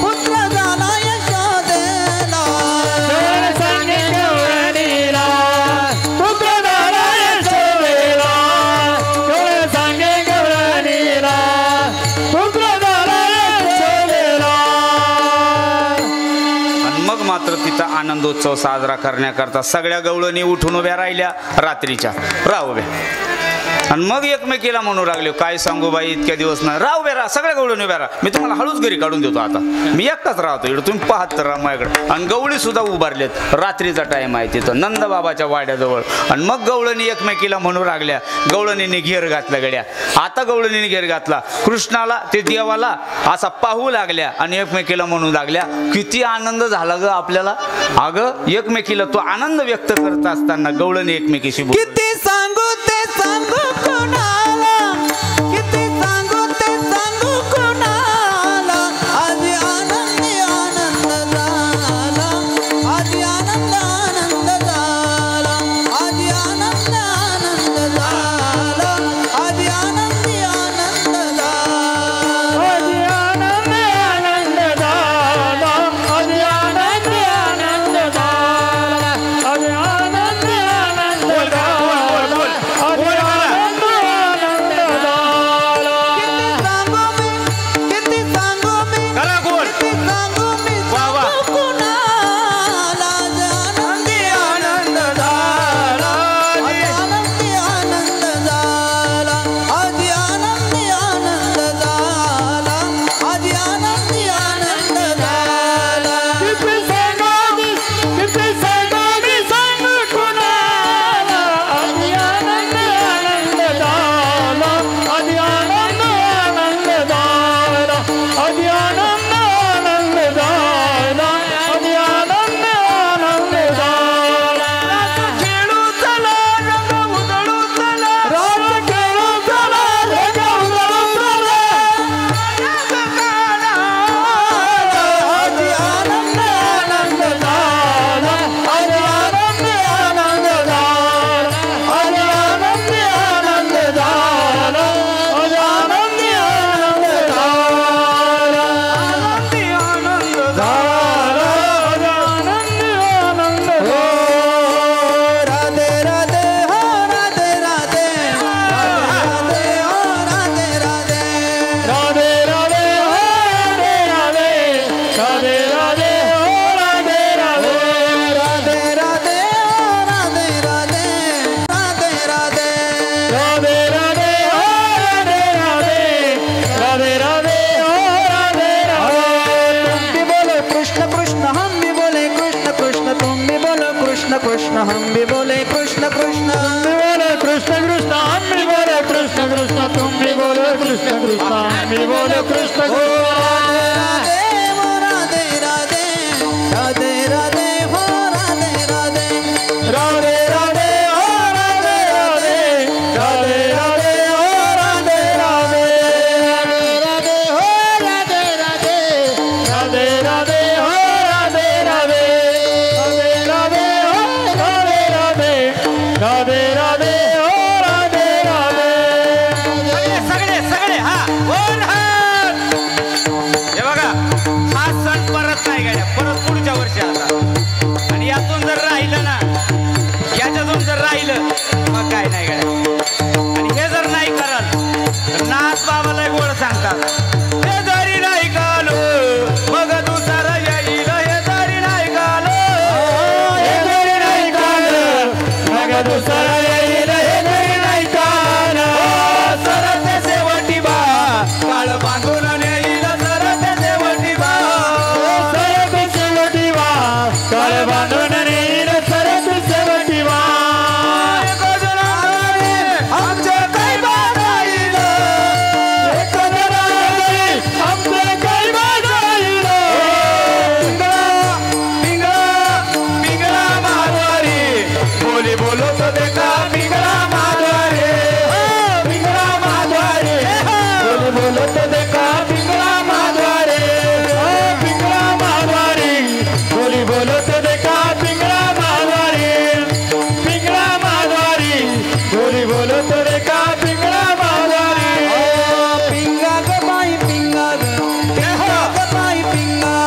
S4: पुत्र झाला यशोदेला.
S3: गवळण सांगे गवळणीला पुत्र झाला यशोदेला. गवळण सांगे गवळणीला पुत्र झाला यशोदेला.
S2: आणि मग मात्र तिथं आनंदोत्सव साजरा करण्याकरता सगळ्या गवळणी उठून उभ्या राहिल्या. रात्रीच्या राह उभ्या. आणि मग एकमेकीला म्हणू लागले, काय सांगू बाई, इतक्या दिवस नाही. राह उभ्या राहा, सगळ्या गवळणी उभ्या राहा. मी तुम्हाला हळूच घरी काढून देतो. आता मी एकटाच राहतो इकडे, तुम्ही पाहत तर राहा माझ्याकडे. आणि गवळी सुद्धा उभारलेत. रात्रीचा टाइम आहे तिथं नंद बाबाच्या वाड्याजवळ. आणि मग गवळणी एकमेकीला म्हणू लागल्या. गवळणीने घेर घातला गड्या. आता गवळणीने घेर घातला. कृष्णाला ते देवाला असा पाहू लागल्या आणि एकमेकीला म्हणू लागल्या, किती आनंद झाला ग आपल्याला. अगं एकमेकीला तो आनंद व्यक्त करत असताना गवळणी एकमेकीशी बोलली.
S4: किती सांगू ते सांगू कोणाला. किती सांगू ते सांगू कोणाला. आधी आनंदी आनंद झाला. आधी आनंद आनंद झाला. आधी आनंद आनंद झाला. आधी आनंदी आनंद झाला.
S3: आधी आनंद आनंद झाला. आधी आनंद आनंद झाला. आधी आनंद आनंद झाला. तुम्ही बोलो कृष्ण कृष्ण मी बोलो कृष्ण
S4: राधे राधे राधे राधे हो राधे राधे
S3: राधे राधे हो राधे राधे राधे राधे हो राधे राधे
S1: राधे हो राधे राधे
S3: राधे राधे हो राधे राधे राधे राधे हो राधे राधे राधे राधे हो राधे राधे
S2: सगळे सगळे हा बोल हा हे बघा हा सण परत नाही गाड्या परत पुढच्या वर्षी आता आणि यातून जर राहिलं ना याच्यातून जर राहिलं मग काय नाही गाड्या आणि हे जर नाही कराल तर नाथ बाबाला गोड सांगतात हे जरी नाही कालो मग दुसरा येईल हे जरी नाही कालो
S3: हे जरी नाही काल मग दुसरा येईल हे जरी नाही काल
S2: सरत शेवटी बा काळ बांधून नेईल सरत शेवटी बा
S3: सरत शेवटी वा काळ बांधून नेईल सरत शेवटी वा
S2: आमच्या काही बाराईल
S3: आमचं काही बाजाईल
S2: पिंगळा पिंगळा माधवारी बोली बोलो तो देखा पिंगळा माधवारी
S3: पिंगळा माधवारे बोल बोलत देखा पिंगळा माधवारे पिंगळा माधवारे बोली बोलत देखा पिंगळा माधवारे पिंगळा माधवारे बोली बोलत देखा पिंगळा माधवारे
S4: पिंगा ग बाई पिंगा ग बाई पिंगा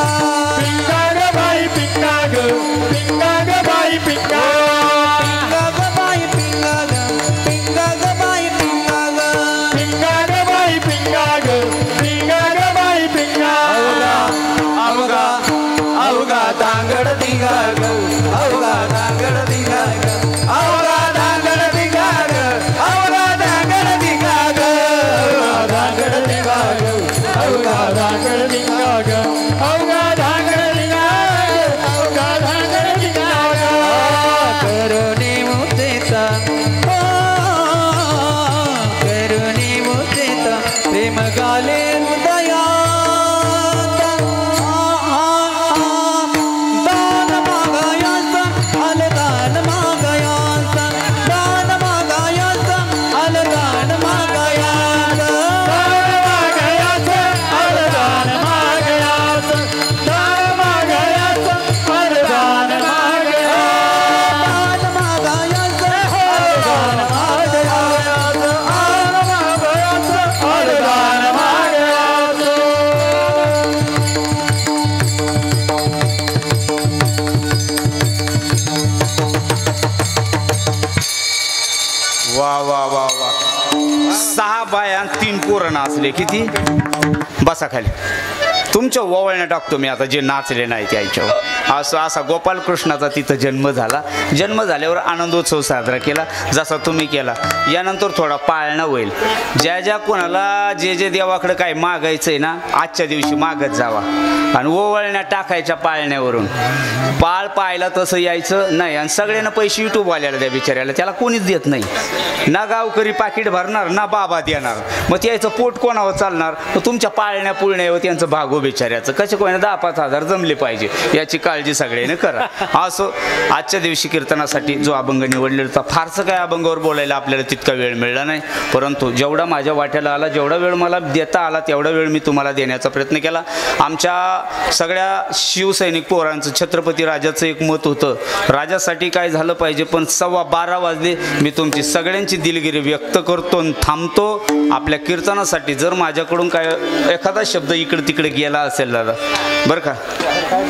S3: पिंगा ग बाई पिंगा ग पिंगा ग बाई पिंगा
S4: पिंगा ग बाई पिंगा ग पिंगा ग बाई पिंगा ग
S3: पिंगा ग बाई पिंगा ग पिंगा ग बाई पिंगा
S2: अवघा अवघा दांगड दिगा ग अवघा दांगड दिगा ग अवघा दांगड दिगा ग अवघा दांगड दिगा ग
S3: धांगड दिगा ग अवघा धांगड दिगा ग अवघा धांगड दिगा अवघा धांगड दिगा ग
S4: करुणी मुचेता करुणी मुचेता प्रेम गाले हृदयात दान मागायाचा अलदान मागायाचा दान मागायाचा अलदान मागायाचा
S3: दान मागयाचं दान मागयाचं दान मागयाचं वरदान मागयाचं
S4: दान मागायाचा
S3: वरदान मागयाचं
S2: वा वा वा वा 6 बाया 3 पोरं नाचले किती बसा खाली तुमच्या ओवळण्या टाकतो मी आता जे नाचले नाही त्याच्यावर असं असा गोपालकृष्णाचा तिथं जन्म झाला जन्म झाल्यावर आनंदोत्सव साजरा केला जसा तुम्ही केला यानंतर थोडा पाळणा होईल ज्या ज्या कोणाला जे जे देवाकडे काय मागायचंय ना आजच्या दिवशी मागत जावा आणि ओवळण्या टाकायच्या पाळण्यावरून पाळ पाहायला तसं यायचं नाही आणि सगळ्यांना पैसे युट्यूबवाल्याला द्या बिचाऱ्याला त्याला कोणीच देत नाही ना गावकरी पाकिट भरणार ना बाबा देणार मग त्याचं पोट कोणावर चालणार तर तुमच्या पाळण्या पुळण्यावर त्यांचं भागो बिचाऱ्याचं कसे कोणी 10-5 हजार जमले पाहिजे याची काळजी सगळ्यांनी करा असं आजच्या दिवशी कीर्तनासाठी जो अभंग निवडलेला होता फारसं काय अभंगावर बोलायला आपल्याला तितका वेळ मिळाला नाही परंतु जेवढा माझ्या वाट्याला आला जेवढा वेळ मला देता आला तेवढा वेळ मी तुम्हाला देण्याचा प्रयत्न केला आमच्या सगळ्या शिवसैनिक पोरांचं छत्रपती राजाचं एक मत होतं राजासाठी काय झालं पाहिजे पण 12:15 वाजले मी तुमची सगळ्यांची दिलगिरी व्यक्त करतो आणि थांबतो आपल्या कीर्तनासाठी जर माझ्याकडून काय एखादा शब्द इकडे तिकडे गेला असेल दादा बरं का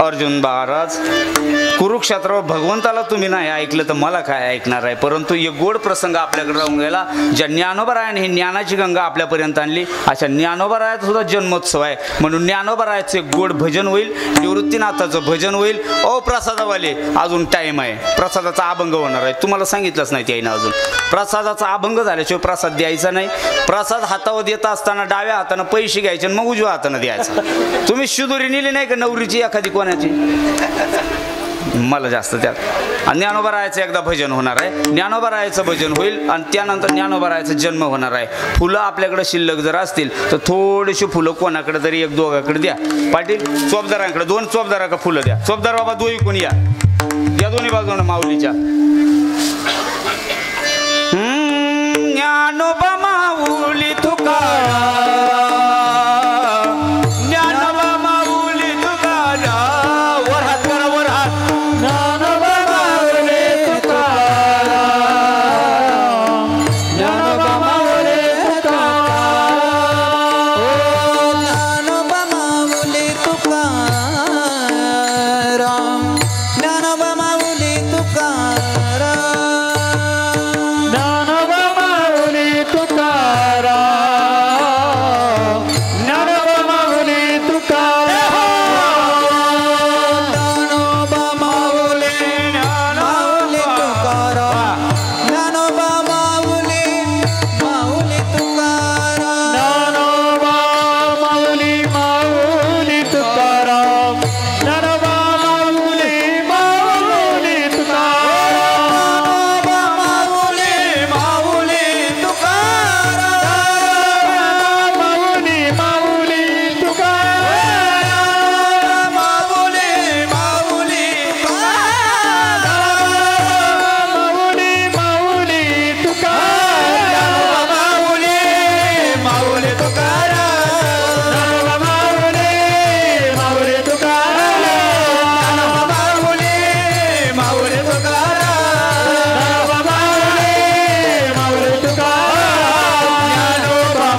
S2: अर्जुन महाराज कुरुक्षेत्रावर भगवंताला तुम्ही नाही ऐकलं तर मला काय ऐकणार आहे परंतु एक गोड प्रसंग आपल्याकडे राहून गेला ज्या ज्ञानोबरायाने ही ज्ञानाची गंगा आपल्यापर्यंत आणली अशा ज्ञानोबरायाचा सुद्धा जन्मोत्सव आहे म्हणून ज्ञानोबरायाचं एक गोड भजन होईल निवृत्तीनाथाचं भजन होईल ओ प्रसादावाले अजून टाईम आहे प्रसादाचा अभंग होणार आहे तुम्हाला सांगितलंच नाही त्याईनं अजून प्रसादाचा अभंग झाल्याशिवाय प्रसाद द्यायचा नाही प्रसाद हातावर देत असताना डाव्या हातानं पैसे घ्यायचे मग उजव्या हातानं द्यायचं तुम्ही शिदोरी नेली नाही का नवरीची एखादी कोणाची मला जास्त त्यात आणि ज्ञानोबा रायाचं एकदा भजन होणार आहे. ज्ञानोबा रायाचं भजन होईल आणि त्यानंतर ज्ञानोबा रायाचा जन्म होणार आहे. फुलं आपल्याकडे शिल्लक जर असतील तर थोडीशी फुलं कोणाकडे तरी एक दोघाकडे द्या. पाटील चोपदारांकडे 2 चोपदाराकडे फुलं द्या. चोपदार बाबा दोही कोणी या दोन्ही बाजूने माऊलीच्या. ज्ञानोबा माऊली तुकाराम, ज्ञानोबा माऊली तुकाराम. वर हात करा, वर हात.
S3: ज्ञानोबा माऊली तुकाराम, ज्ञानोबा माऊली तुकाराम.
S4: ज्ञानोबा माऊली तुकाराम, ज्ञानोबा माऊली तुकाराम.
S3: ज्ञानोबा माऊली तुकाराम, ज्ञानोबा माऊली तुकाराम.
S4: ज्ञानोबा माऊली, माऊली तुकाराम, ज्ञानोबा माऊली, माऊली तुकाराम.
S3: ज्ञानोबा माऊली, माऊली तुकाराम, ज्ञानोबा माऊली, माऊली तुकाराम.
S4: ज्ञानोबा माऊली, माऊली तुकाराम.
S3: माऊली, माऊली तुकाराम.
S4: माऊली, माऊली तुकाराम.
S3: माऊली, माऊली तुकाराम.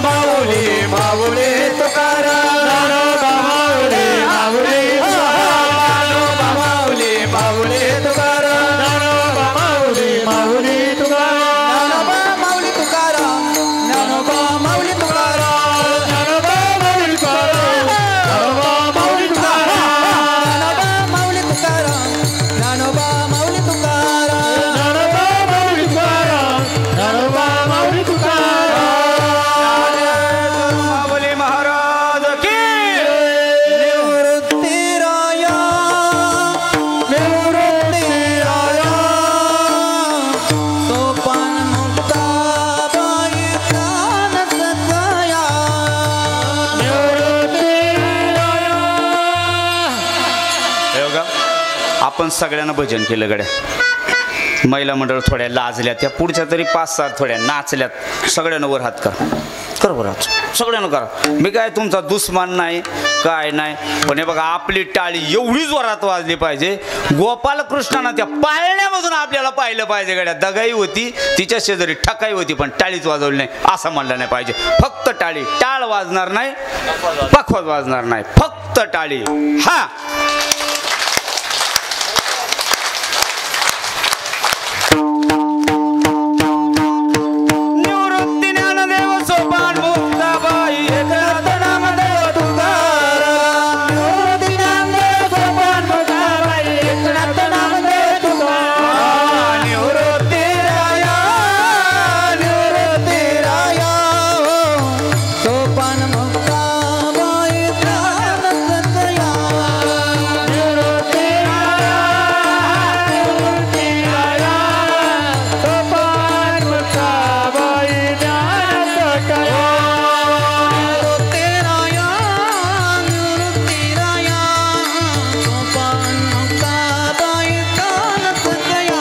S4: माऊली, माऊली तुकाराम.
S3: माऊली, माऊली तुकाराम.
S4: माऊली, माऊली तुकाराम.
S3: ज्ञानोबा माऊली, माऊली तुकाराम. ज्ञानोबा माऊली, माऊली तुकाराम. ज्ञानोबा माऊली, माऊली तुकाराम.
S4: ज्ञानोबा माऊली तुकाराम.
S3: ज्ञानोबा माऊली तुकाराम. ज्ञानोबा माऊली तुकाराम.
S4: ज्ञानोबा माऊली तुकाराम.
S3: ज्ञानोबा माऊली तुकाराम. ज्ञानोबा माऊली तुकाराम.
S2: माऊली महाराज की.
S4: निवृत्तीराया, निवृत्तीराया. सोपान मुक्ताबाई प्राण सखाया.
S2: हे बघा, आपण सगळ्यांना भजन केलं गड्या. महिला मंडळ थोड्या लाजल्या, त्या पुढच्या तरी 5-7 थोड्या नाचल्यात. सगळ्यांना वर हात करा, कर वर हात, सगळ्यांना करा. मी काय तुमचा दुश्मन नाही, काय नाही, पण हे बघा आपली टाळी एवढी जोरात वाजली पाहिजे. गोपालकृष्णानं त्या पाळण्यामधून आपल्याला पाहिलं पाहिजे गड्या. दगाई होती, तिच्या शेजारी ठकाई होती, पण टाळीच वाजवली नाही असं म्हणलं नाही पाहिजे. फक्त टाळी, टाळ वाजणार नाही, पखवाज वाजणार नाही, फक्त टाळी. हा निवृत्ती ज्ञानदेव सोपान मुक्ताबाई एकनाथ नामदेव तुकाराम.
S3: निवृत्ती ज्ञानदेव सोपान मुक्ताबाई एकनाथ नामदेव तुकाराम.
S4: निवृत्तीराया, निवृत्तीराया. सोपान मुक्ताबाई प्राण सखाया. निवृत्तीराया, निवृत्तीराया. सोपान मुक्ताबाई प्राण सखाया.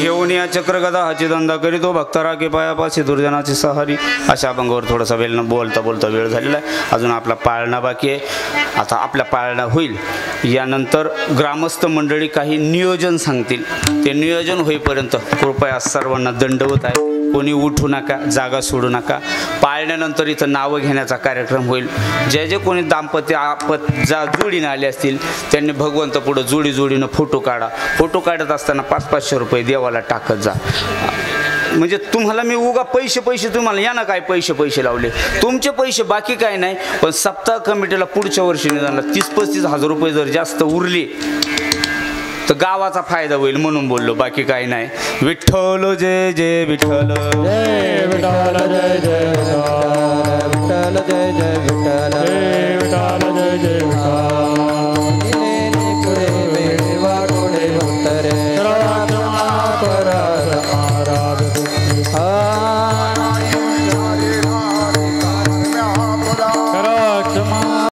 S2: येऊन या चक्रगदा हाची धंदा करीतो भक्तारा के पायापाशी दुर्जनाची सहारी. अशा अभंगावर थोडासा वेळ बोलता बोलता वेळ झालेला आहे. अजून आपला पाळणा बाकी आहे. आता आपला पाळणा होईल, यानंतर ग्रामस्थ मंडळी काही नियोजन सांगतील. ते नियोजन होईपर्यंत कृपया सर्वांना दंडवत आहे. कोणी उठू नका, जागा सोडू नका. पाळण्यानंतर इथं नावं घेण्याचा कार्यक्रम होईल. जे जे कोणी दाम्पत्य जोडीने आले असतील त्यांनी भगवंत पुढं जोडी जोडीनं फोटो काढा. फोटो काढत असताना 500-500 रुपये देवाला टाकत जा. म्हणजे तुम्हाला मी उगा पैसे तुम्हाला या ना काय पैसे लावले, तुमचे पैसे बाकी काय नाही. पण सप्ताह कमिटीला पुढच्या वर्षी निदान 30-35 हजार रुपये जर जास्त उरले तर गावाचा फायदा होईल म्हणून बोललो, बाकी काही नाही. विठ्ठल जय जय विठ्ठल,
S3: जय विठ्ठल, जय जय विठ्ठल, विठ्ठल जय जय